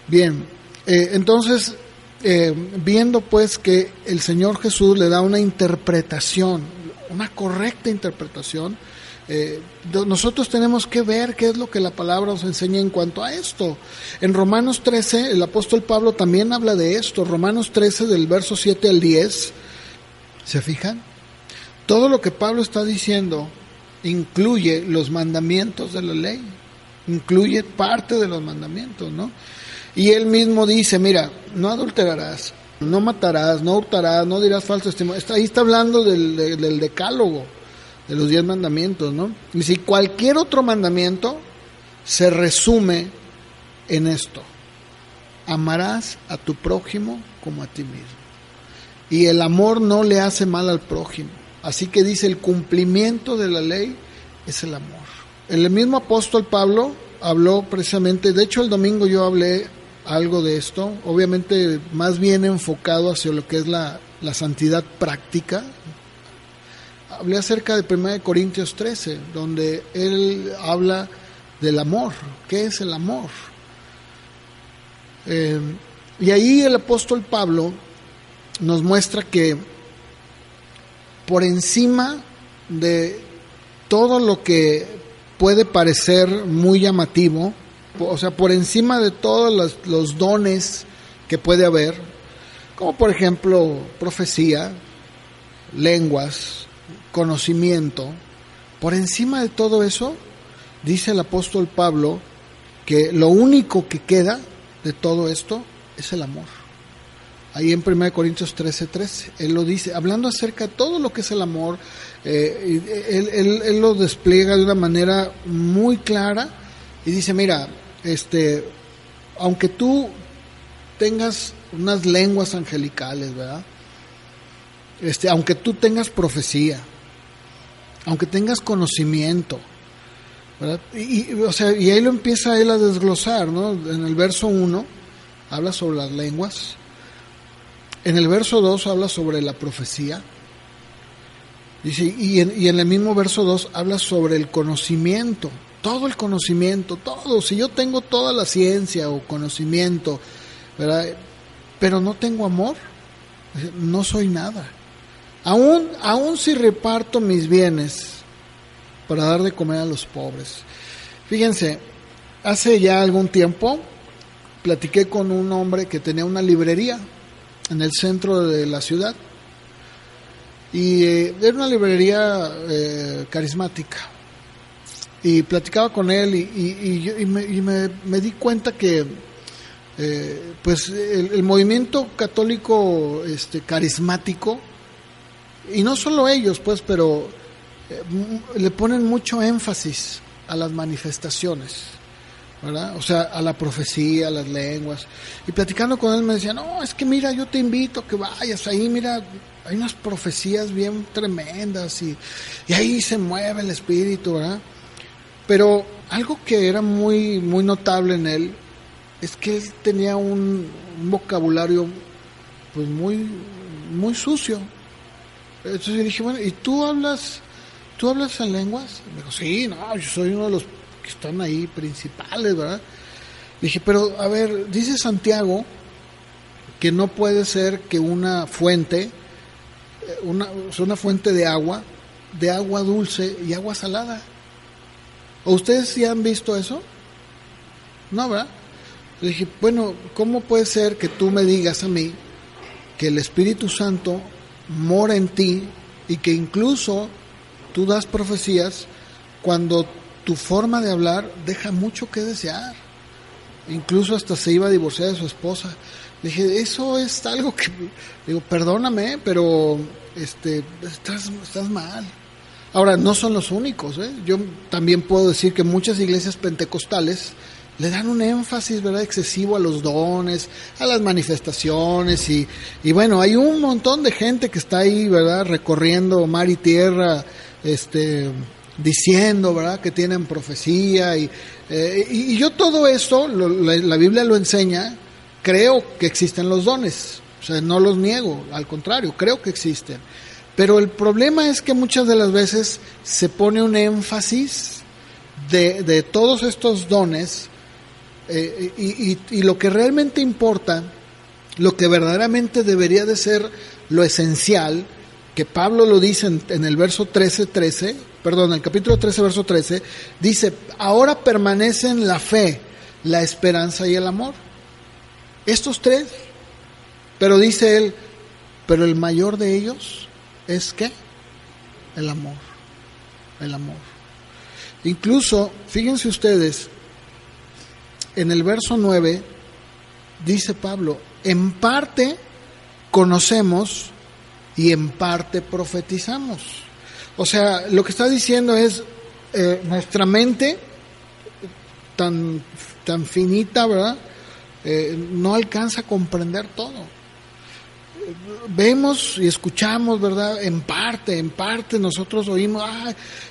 S1: Bien, entonces, viendo pues que el Señor Jesús le da una interpretación, una correcta interpretación, nosotros tenemos que ver qué es lo que la palabra nos enseña en cuanto a esto. En Romanos 13, el apóstol Pablo también habla de esto. Romanos 13, del verso 7 al 10, ¿se fijan? Todo lo que Pablo está diciendo incluye los mandamientos de la ley, incluye parte de los mandamientos, ¿no? Y él mismo dice, mira, no adulterarás, no matarás, no hurtarás, no dirás falso testimonio. Ahí está hablando del decálogo, de los 10 mandamientos, ¿no? Y si cualquier otro mandamiento se resume en esto: amarás a tu prójimo como a ti mismo. Y el amor no le hace mal al prójimo. Así que dice, el cumplimiento de la ley es el amor. El mismo apóstol Pablo habló precisamente, de hecho el domingo yo hablé algo de esto, obviamente más bien enfocado hacia lo que es la santidad práctica. Hablé acerca de 1 Corintios 13, donde él habla del amor. ¿Qué es el amor? Y ahí el apóstol Pablo nos muestra que por encima de todo lo que puede parecer muy llamativo, o sea, por encima de todos los dones que puede haber, como por ejemplo profecía, lenguas, conocimiento, por encima de todo eso, dice el apóstol Pablo que lo único que queda de todo esto es el amor. Ahí en 1 Corintios 13:13, él lo dice, hablando acerca de todo lo que es el amor, él lo despliega de una manera muy clara y dice, mira, aunque tú tengas unas lenguas angelicales, ¿verdad? Aunque tú tengas profecía, aunque tengas conocimiento, ¿verdad? Y ahí lo empieza él a desglosar, ¿no? En el verso 1 habla sobre las lenguas. En el verso 2 habla sobre la profecía. Dice, y en el mismo verso 2 habla sobre el conocimiento. Todo el conocimiento, todo. Si yo tengo toda la ciencia o conocimiento, ¿verdad?, pero no tengo amor, no soy nada. Aún si reparto mis bienes para dar de comer a los pobres. Fíjense, hace ya algún tiempo platiqué con un hombre que tenía una librería en el centro de la ciudad, y era una librería carismática, y platicaba con él y me di cuenta que pues el movimiento católico carismático, y no solo ellos pues, pero le ponen mucho énfasis a las manifestaciones, ¿verdad? O sea, a la profecía, a las lenguas. Y platicando con él me decía, no, es que mira, yo te invito a que vayas ahí, mira, hay unas profecías bien tremendas y ahí se mueve el espíritu, ¿verdad? Pero algo que era muy, muy notable en él es que él tenía un vocabulario pues muy, muy sucio. Entonces yo dije, bueno, ¿y tú hablas en lenguas? Me dijo, sí, no, yo soy uno de los que están ahí principales, ¿verdad? Dije, pero a ver, dice Santiago que no puede ser que una fuente, una fuente de agua dulce y agua salada. ¿O ustedes sí han visto eso?
S2: No, ¿verdad? Le dije, bueno, ¿cómo puede ser que tú me digas a mí que el Espíritu Santo mora en ti y que incluso tú das profecías cuando tu forma de hablar deja mucho que desear? Incluso hasta se iba a divorciar de su esposa. Le dije, eso es algo que... Digo, perdóname, pero estás mal. Ahora, no son los únicos, ¿eh? Yo también puedo decir que muchas iglesias pentecostales le dan un énfasis, ¿verdad?, excesivo a los dones, a las manifestaciones, y bueno, hay un montón de gente que está ahí, ¿verdad?, recorriendo mar y tierra, diciendo, ¿verdad?, que tienen profecía, y yo todo esto, la Biblia lo enseña, creo que existen los dones, o sea, no los niego, al contrario, creo que existen. Pero el problema es que muchas de las veces se pone un énfasis de todos estos dones, y lo que realmente importa, lo que verdaderamente debería de ser lo esencial, que Pablo lo dice en el verso 13, el capítulo 13, verso 13, dice, ahora permanecen la fe, la esperanza y el amor. Estos tres, pero dice él, pero el mayor de ellos es ¿qué? El amor. El amor. Incluso, fíjense ustedes, en el verso 9 dice Pablo, en parte conocemos y en parte profetizamos. O sea, lo que está diciendo es, nuestra mente tan finita, ¿verdad?, no alcanza a comprender todo. Vemos y escuchamos, ¿verdad?, en parte nosotros oímos,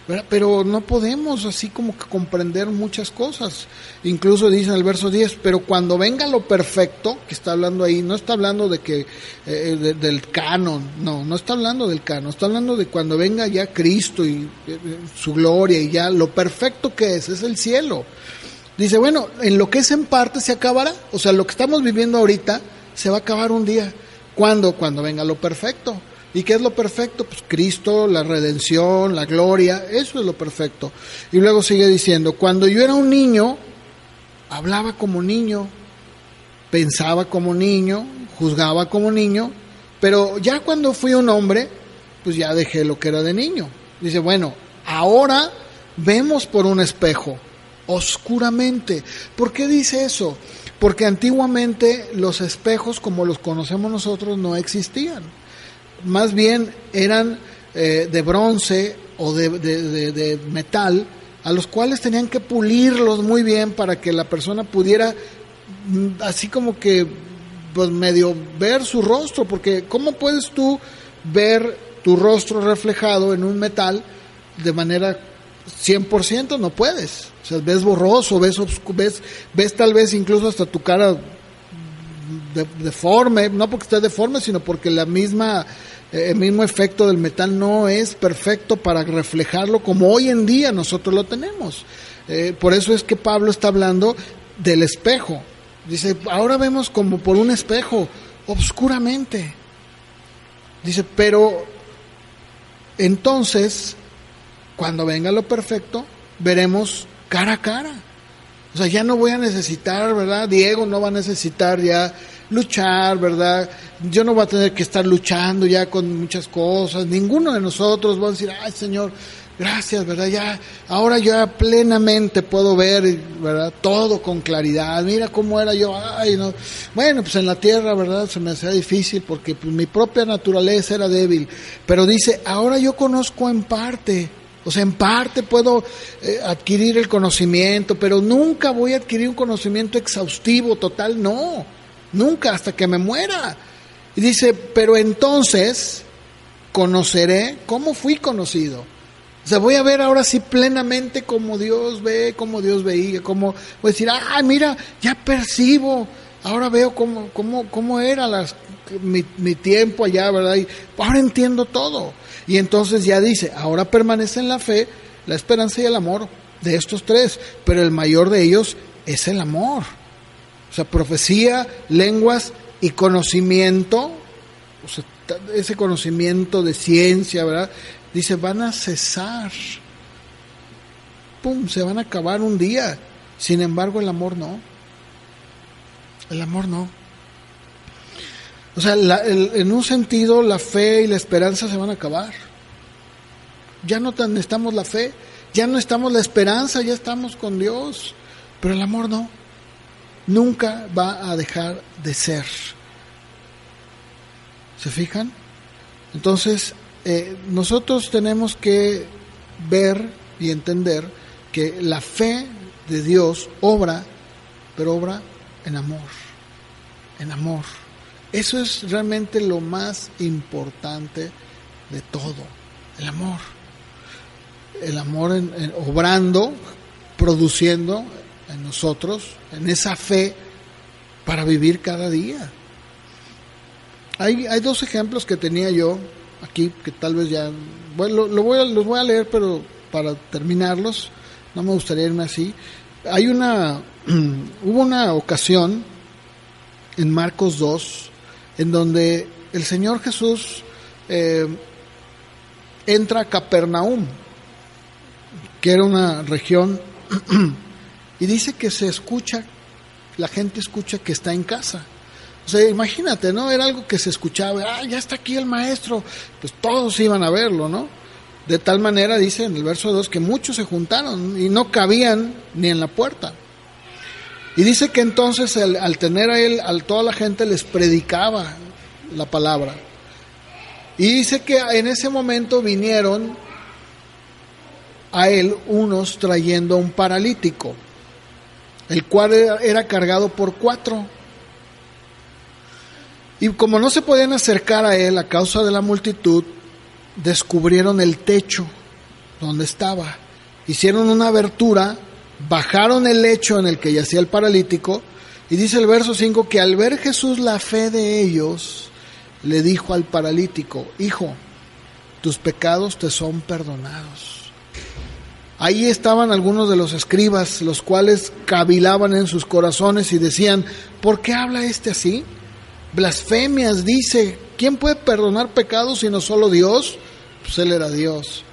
S2: ¿verdad?, pero no podemos así como que comprender muchas cosas. Incluso dice en el verso 10, pero cuando venga lo perfecto, que está hablando ahí, no está hablando de que del canon, no está hablando del canon, está hablando de cuando venga ya Cristo y su gloria, y ya lo perfecto que es el cielo. Dice, bueno, en lo que es en parte se acabará, o sea, lo que estamos viviendo ahorita se va a acabar un día. ¿Cuándo? Cuando venga lo perfecto. ¿Y qué es lo perfecto? Pues Cristo, la redención, la gloria, eso es lo perfecto. Y luego sigue diciendo, cuando yo era un niño, hablaba como niño, pensaba como niño, juzgaba como niño, pero ya cuando fui un hombre, pues ya dejé lo que era de niño. Dice, bueno, ahora vemos por un espejo, oscuramente. ¿Por qué dice eso? Porque antiguamente los espejos como los conocemos nosotros no existían. Más bien eran de bronce o de metal, a los cuales tenían que pulirlos muy bien para que la persona pudiera así como que pues medio ver su rostro, porque ¿cómo puedes tú ver tu rostro reflejado en un metal de manera 100%? No puedes. O sea, ves borroso, ves tal vez incluso hasta tu cara deforme, no porque esté deforme, sino porque el mismo efecto del metal no es perfecto para reflejarlo como hoy en día nosotros lo tenemos. Por eso es que Pablo está hablando del espejo. Dice, ahora vemos como por un espejo, obscuramente. Dice, pero entonces, cuando venga lo perfecto, veremos cara a cara. O sea, ya no voy a necesitar, ¿verdad? Diego no va a necesitar ya luchar, ¿verdad? Yo no voy a tener que estar luchando ya con muchas cosas. Ninguno de nosotros va a decir, ay, Señor, gracias, ¿verdad? Ya, ahora ya plenamente puedo ver, ¿verdad?, todo con claridad. Mira cómo era yo, ay, no. Bueno, pues en la tierra, ¿verdad?, se me hacía difícil porque pues, mi propia naturaleza era débil. Pero dice, ahora yo conozco en parte. O sea, en parte puedo adquirir el conocimiento, pero nunca voy a adquirir un conocimiento exhaustivo, total, no. Nunca, hasta que me muera. Y dice, pero entonces conoceré cómo fui conocido. O sea, voy a ver ahora sí plenamente como Dios ve, como Dios veía, como voy a decir, mira, ya percibo, ahora veo cómo era mi tiempo allá, ¿verdad? Y ahora entiendo todo. Y entonces ya dice, ahora permanece en la fe, la esperanza y el amor de estos tres, pero el mayor de ellos es el amor. O sea, profecía, lenguas y conocimiento, o sea, ese conocimiento de ciencia, ¿verdad? Dice, van a cesar. ¡Pum! Se van a acabar un día. Sin embargo, el amor no.
S1: El amor no. O sea, en un sentido la fe y la esperanza se van a acabar. Ya no necesitamos la fe, ya no necesitamos la esperanza, ya estamos con Dios. Pero el amor no. Nunca va a dejar de ser. ¿Se fijan? Entonces, nosotros tenemos que ver y entender que la fe de Dios obra, pero obra en amor. En amor. Eso es realmente lo más importante de todo. El amor. El amor obrando, produciendo en nosotros, en esa fe para vivir cada día. Hay dos ejemplos que tenía yo aquí, que tal vez ya, bueno, los voy a leer, pero para terminarlos, no me gustaría irme así. Hubo una ocasión en Marcos 2, en donde el Señor Jesús entra a Capernaum, que era una región, y dice que la gente escucha que está en casa. O sea, imagínate, ¿no? Era algo que se escuchaba, ya está aquí el maestro, pues todos iban a verlo, ¿no? De tal manera, dice en el verso 2, que muchos se juntaron y no cabían ni en la puerta. Y dice que entonces al tener a él, a toda la gente les predicaba la palabra. Y dice que en ese momento vinieron a él unos trayendo un paralítico, el cual era cargado por 4. Y como no se podían acercar a él a causa de la multitud, descubrieron el techo donde estaba. Hicieron una abertura, bajaron el lecho en el que yacía el paralítico, y dice el verso 5 que al ver Jesús la fe de ellos, le dijo al paralítico: hijo, tus pecados te son perdonados. Ahí estaban algunos de los escribas, los cuales cavilaban en sus corazones y decían: ¿por qué habla este así? Blasfemias dice. ¿Quién puede perdonar pecados sino solo Dios? Pues él era Dios.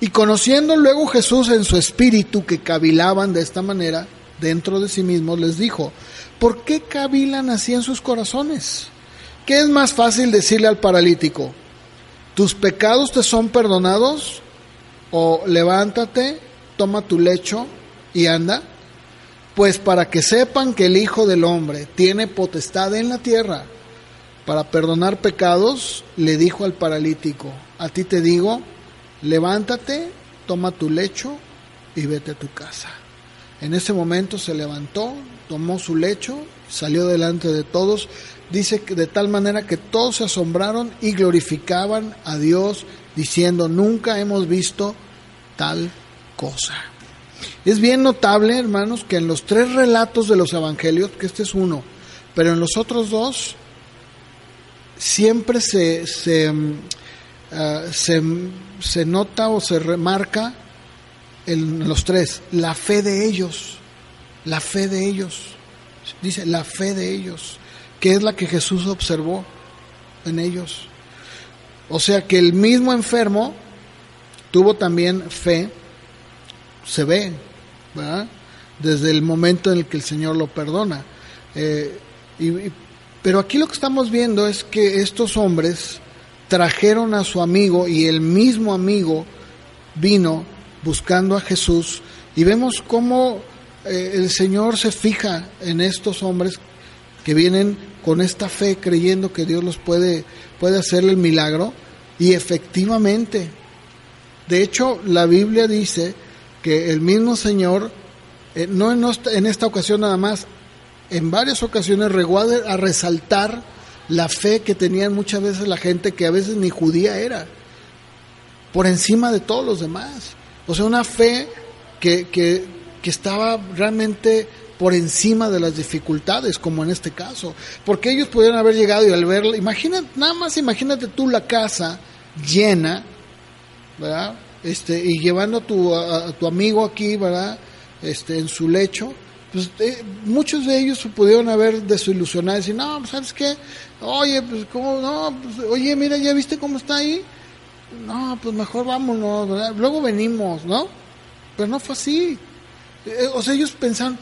S1: Y conociendo luego Jesús en su espíritu que cavilaban de esta manera dentro de sí mismos, les dijo: ¿por qué cavilan así en sus corazones? ¿Qué es más fácil decirle al paralítico: tus pecados te son perdonados? O levántate, toma tu lecho y anda. Pues para que sepan que el Hijo del Hombre tiene potestad en la tierra para perdonar pecados, le dijo al paralítico: a ti te digo, levántate, toma tu lecho y vete a tu casa. En ese momento se levantó, tomó su lecho, salió delante de todos. Dice que de tal manera que todos se asombraron y glorificaban a Dios, diciendo: nunca hemos visto tal cosa. Es bien notable, hermanos, que en los 3 relatos de los evangelios, que este es uno, pero en los otros 2 siempre se nota o se remarca en los 3 la fe de ellos. La fe de ellos. Dice la fe de ellos, que es la que Jesús observó en ellos. O sea que el mismo enfermo tuvo también fe, se ve, ¿verdad? Desde el momento en el que el Señor lo perdona. Pero aquí lo que estamos viendo es que estos hombres trajeron a su amigo y el mismo amigo vino buscando a Jesús, y vemos cómo el Señor se fija en estos hombres que vienen con esta fe, creyendo que Dios los puede hacerle el milagro, y efectivamente, de hecho, la Biblia dice que el mismo Señor, no en esta ocasión nada más, en varias ocasiones llegó a resaltar la fe que tenían muchas veces la gente que a veces ni judía era, por encima de todos los demás. O sea, una fe que estaba realmente por encima de las dificultades, como en este caso, porque ellos pudieron haber llegado y al verla, imagínate tú la casa llena, ¿verdad? Y llevando a tu amigo aquí, ¿verdad? En su lecho, pues muchos de ellos pudieron haber desilusionado y decir: no, pues, ¿sabes qué? Oye, pues cómo no, pues, oye, mira, ¿ya viste cómo está ahí? No, pues mejor vámonos, ¿verdad? Luego venimos, ¿no? Pero no fue así. O sea, ellos pensaron: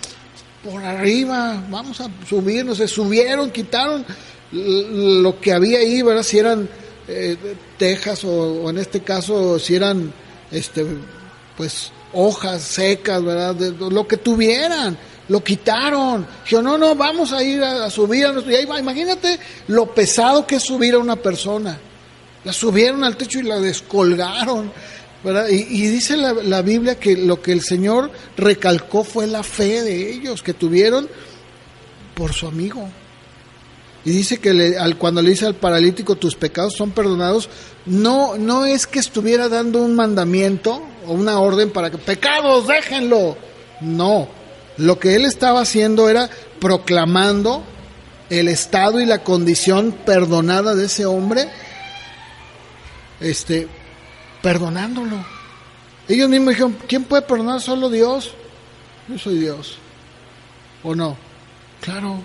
S2: por arriba, vamos a subirnos. Se subieron, quitaron lo que había ahí, ¿verdad? Si eran tejas o en este caso si eran pues hojas secas, ¿verdad? De lo que tuvieran, lo quitaron. Dijo, no, vamos a ir a subir a nuestro... Y ahí va, imagínate lo pesado que es subir a una persona. La subieron al techo y la descolgaron, ¿verdad? Y dice la Biblia que lo que el Señor recalcó fue la fe de ellos, que tuvieron por su amigo. Y dice que cuando le dice al paralítico, tus pecados son perdonados, no es que estuviera dando un mandamiento o una orden para que, pecados, déjenlo. No, lo que él estaba haciendo era proclamando el estado y la condición perdonada de ese hombre, perdonándolo. Ellos mismos dijeron, ¿quién puede perdonar? Solo Dios. Yo soy Dios. ¿O no? Claro,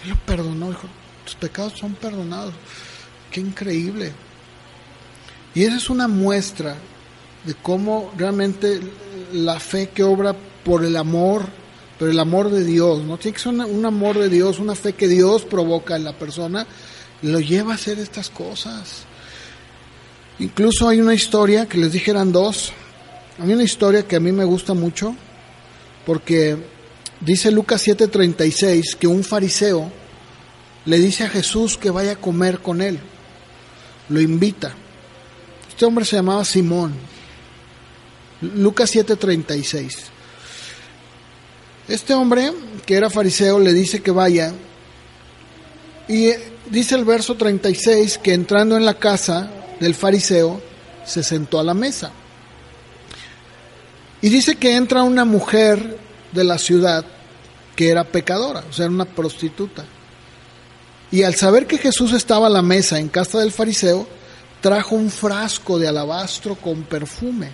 S2: él lo perdonó, dijo, tus pecados son perdonados. Qué increíble. Y esa es una muestra de cómo realmente la fe que obra por el amor, pero el amor de Dios, no tiene que ser un amor de Dios, una fe que Dios provoca en la persona, lo lleva a hacer estas cosas. Incluso hay una historia que les dije eran dos. Hay una historia que a mí me gusta mucho porque dice Lucas 7:36 que un fariseo le dice a Jesús que vaya a comer con él. Lo invita. Este hombre se llamaba Simón. Lucas 7:36. Este hombre, que era fariseo, le dice que vaya. Y dice el verso 36 que entrando en la casa del fariseo, se sentó a la mesa. Y dice que entra una mujer de la ciudad que era pecadora, o sea, era una prostituta. Y al saber que Jesús estaba a la mesa en casa del fariseo, trajo un frasco de alabastro con perfume.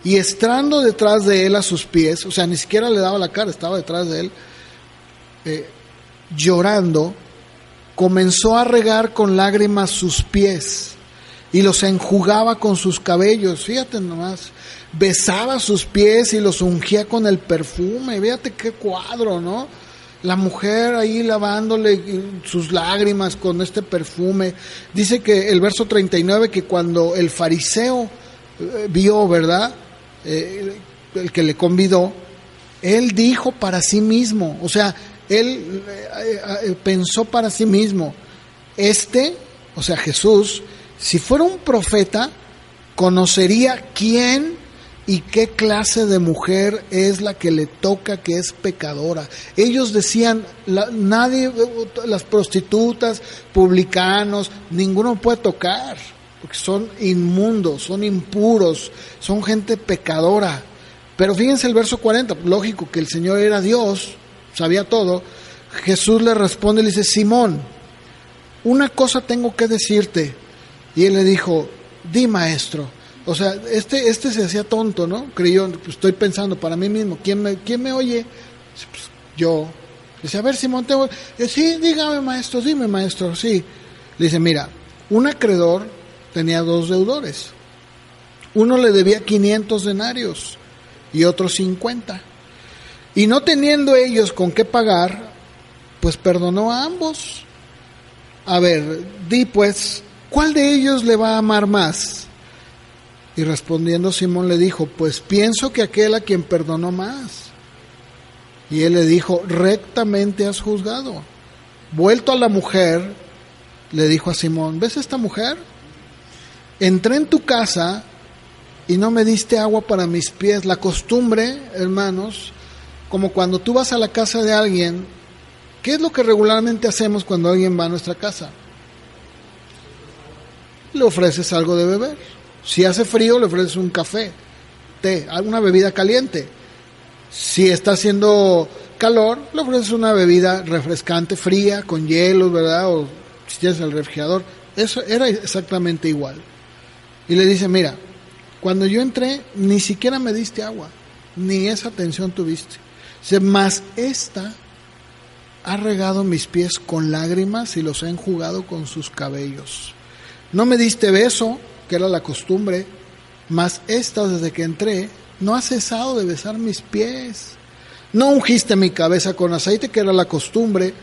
S2: Y estando detrás de él a sus pies, o sea, ni siquiera le daba la cara, estaba detrás de él, llorando, comenzó a regar con lágrimas sus pies y los enjugaba con sus cabellos. Fíjate nomás, besaba sus pies y los ungía con el perfume. Fíjate qué cuadro, ¿no? La mujer ahí lavándole sus lágrimas con este perfume. Dice que el verso 39 que cuando el fariseo vio, ¿verdad? El que le convidó, él dijo para sí mismo, o sea, él pensó para sí mismo, o sea, Jesús, si fuera un profeta, conocería quién y qué clase de mujer es la que le toca, que es pecadora. Ellos decían, nadie, las prostitutas, publicanos, ninguno puede tocar, porque son inmundos, son impuros, son gente pecadora. Pero fíjense el verso 40, lógico que el Señor era Dios, sabía todo. Jesús le responde y le dice, Simón, una cosa tengo que decirte. Y él le dijo, di, maestro. O sea, este se hacía tonto, ¿no? Creyó, pues estoy pensando para mí mismo, ¿quién me oye? Pues, yo. Dice, a ver, Simón, sí, dígame, maestro, dime, maestro, sí. Le dice, mira, un acreedor tenía 2 deudores. Uno le debía 500 denarios y otro 50. Y no teniendo ellos con qué pagar, pues perdonó a ambos. A ver, di pues, ¿cuál de ellos le va a amar más? Y respondiendo Simón le dijo, pues pienso que aquel a quien perdonó más. Y él le dijo, rectamente has juzgado. Vuelto a la mujer, le dijo a Simón, ¿ves esta mujer? Entré en tu casa y no me diste agua para mis pies. La costumbre, hermanos, como cuando tú vas a la casa de alguien, ¿qué es lo que regularmente hacemos cuando alguien va a nuestra casa? Le ofreces algo de beber. Si hace frío, le ofreces un café, té, alguna bebida caliente. Si está haciendo calor, le ofreces una bebida refrescante, fría, con hielo, ¿verdad? O si tienes el refrigerador. Eso era exactamente igual. Y le dice, mira, cuando yo entré, ni siquiera me diste agua, ni esa atención tuviste. Dice, mas esta ha regado mis pies con lágrimas y los ha enjugado con sus cabellos. No me diste beso, que era la costumbre, mas esta desde que entré no ha cesado de besar mis pies.
S1: no ungiste mi cabeza con aceite, que era la costumbre,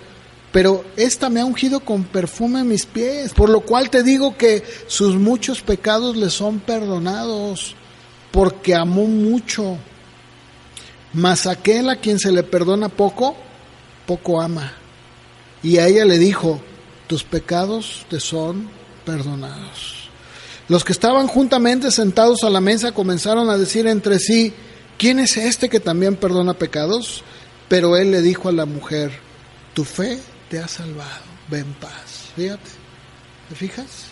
S1: pero esta me ha ungido con perfume en mis pies, por lo cual te digo que sus muchos pecados le son perdonados, porque amó mucho. Mas aquel a quien se le perdona poco, poco ama. Y a ella le dijo, tus pecados te son perdonados. Los que estaban juntamente sentados a la mesa comenzaron a decir entre sí, ¿quién es este que también perdona pecados? Pero él le dijo a la mujer, tu fe te ha salvado, ve en paz. Fíjate, ¿te fijas?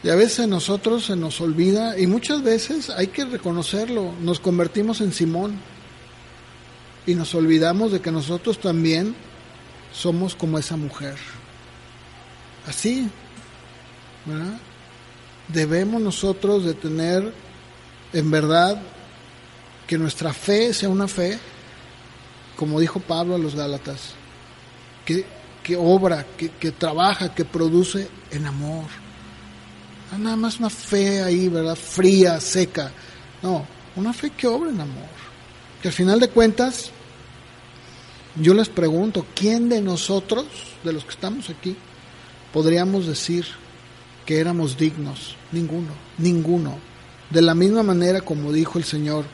S1: Y a veces a nosotros se nos olvida, y muchas veces hay que reconocerlo, nos convertimos en Simón y nos olvidamos de que nosotros también somos como esa mujer. Así, ¿verdad? Debemos nosotros de tener en verdad que nuestra fe sea una fe, como dijo Pablo a los Gálatas, que obra, que trabaja, que produce en amor. No nada más una fe ahí, ¿verdad? Fría, seca. No, una fe que obra en amor. Que al final de cuentas, yo les pregunto, ¿quién de nosotros, de los que estamos aquí, podríamos decir que éramos dignos? Ninguno, ninguno. De la misma manera como dijo el Señor,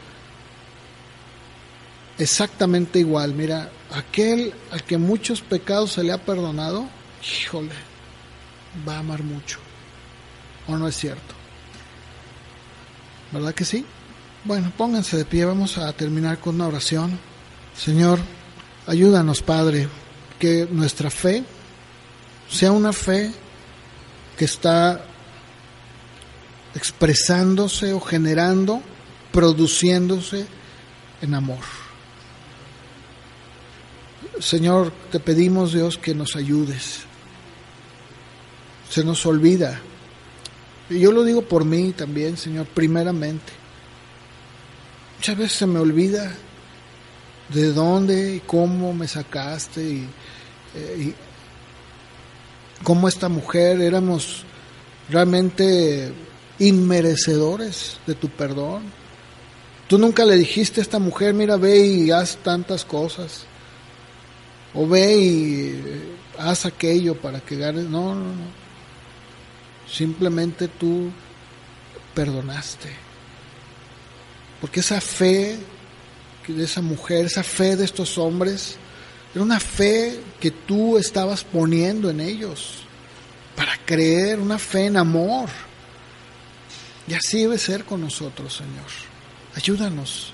S1: exactamente igual. Mira, aquel al que muchos pecados se le ha perdonado, híjole, va a amar mucho. ¿O no es cierto? ¿Verdad que sí? Bueno, pónganse de pie, vamos a terminar con una oración. Señor, ayúdanos, Padre, que nuestra fe sea una fe que está expresándose o generando, produciéndose en amor. Señor, te pedimos, Dios, que nos ayudes. Se nos olvida. Y yo lo digo por mí también, Señor, primeramente. Muchas veces se me olvida de dónde y cómo me sacaste y cómo esta mujer éramos realmente inmerecedores de tu perdón. Tú nunca le dijiste a esta mujer, mira, ve y haz tantas cosas, o ve y haz aquello para que ganes. No. Simplemente tú perdonaste. Porque esa fe de esa mujer, esa fe de estos hombres, era una fe que tú estabas poniendo en ellos para creer, una fe en amor. Y así debe ser con nosotros, Señor. Ayúdanos,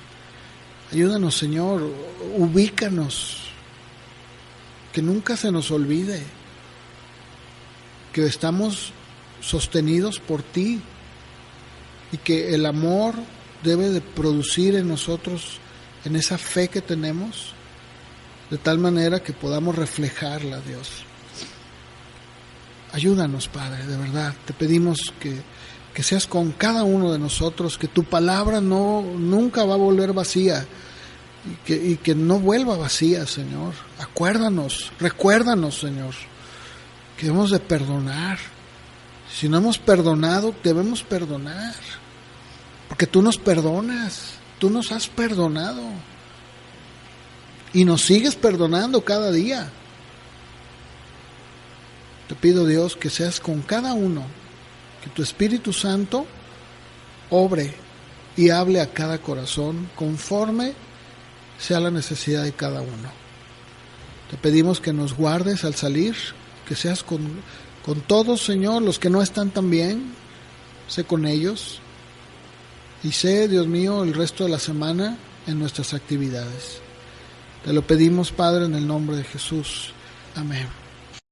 S1: Señor, ubícanos, que nunca se nos olvide que estamos sostenidos por ti y que el amor debe de producir en nosotros, en esa fe que tenemos, de tal manera que podamos reflejarla, Dios. Ayúdanos, Padre, de verdad, te pedimos que seas con cada uno de nosotros, que tu palabra nunca va a volver vacía y que no vuelva vacía, Señor. Recuérdanos, Señor, que debemos de perdonar. Si no hemos perdonado, debemos perdonar, porque tú nos perdonas, tú nos has perdonado y nos sigues perdonando cada día. Te pido, Dios, que seas con cada uno, que tu Espíritu Santo obre y hable a cada corazón conforme sea la necesidad de cada uno. Te pedimos que nos guardes al salir, que seas con todos, Señor, los que no están tan bien, sé con ellos. Y sé, Dios mío, el resto de la semana en nuestras actividades. Te lo pedimos, Padre, en el nombre de Jesús. Amén.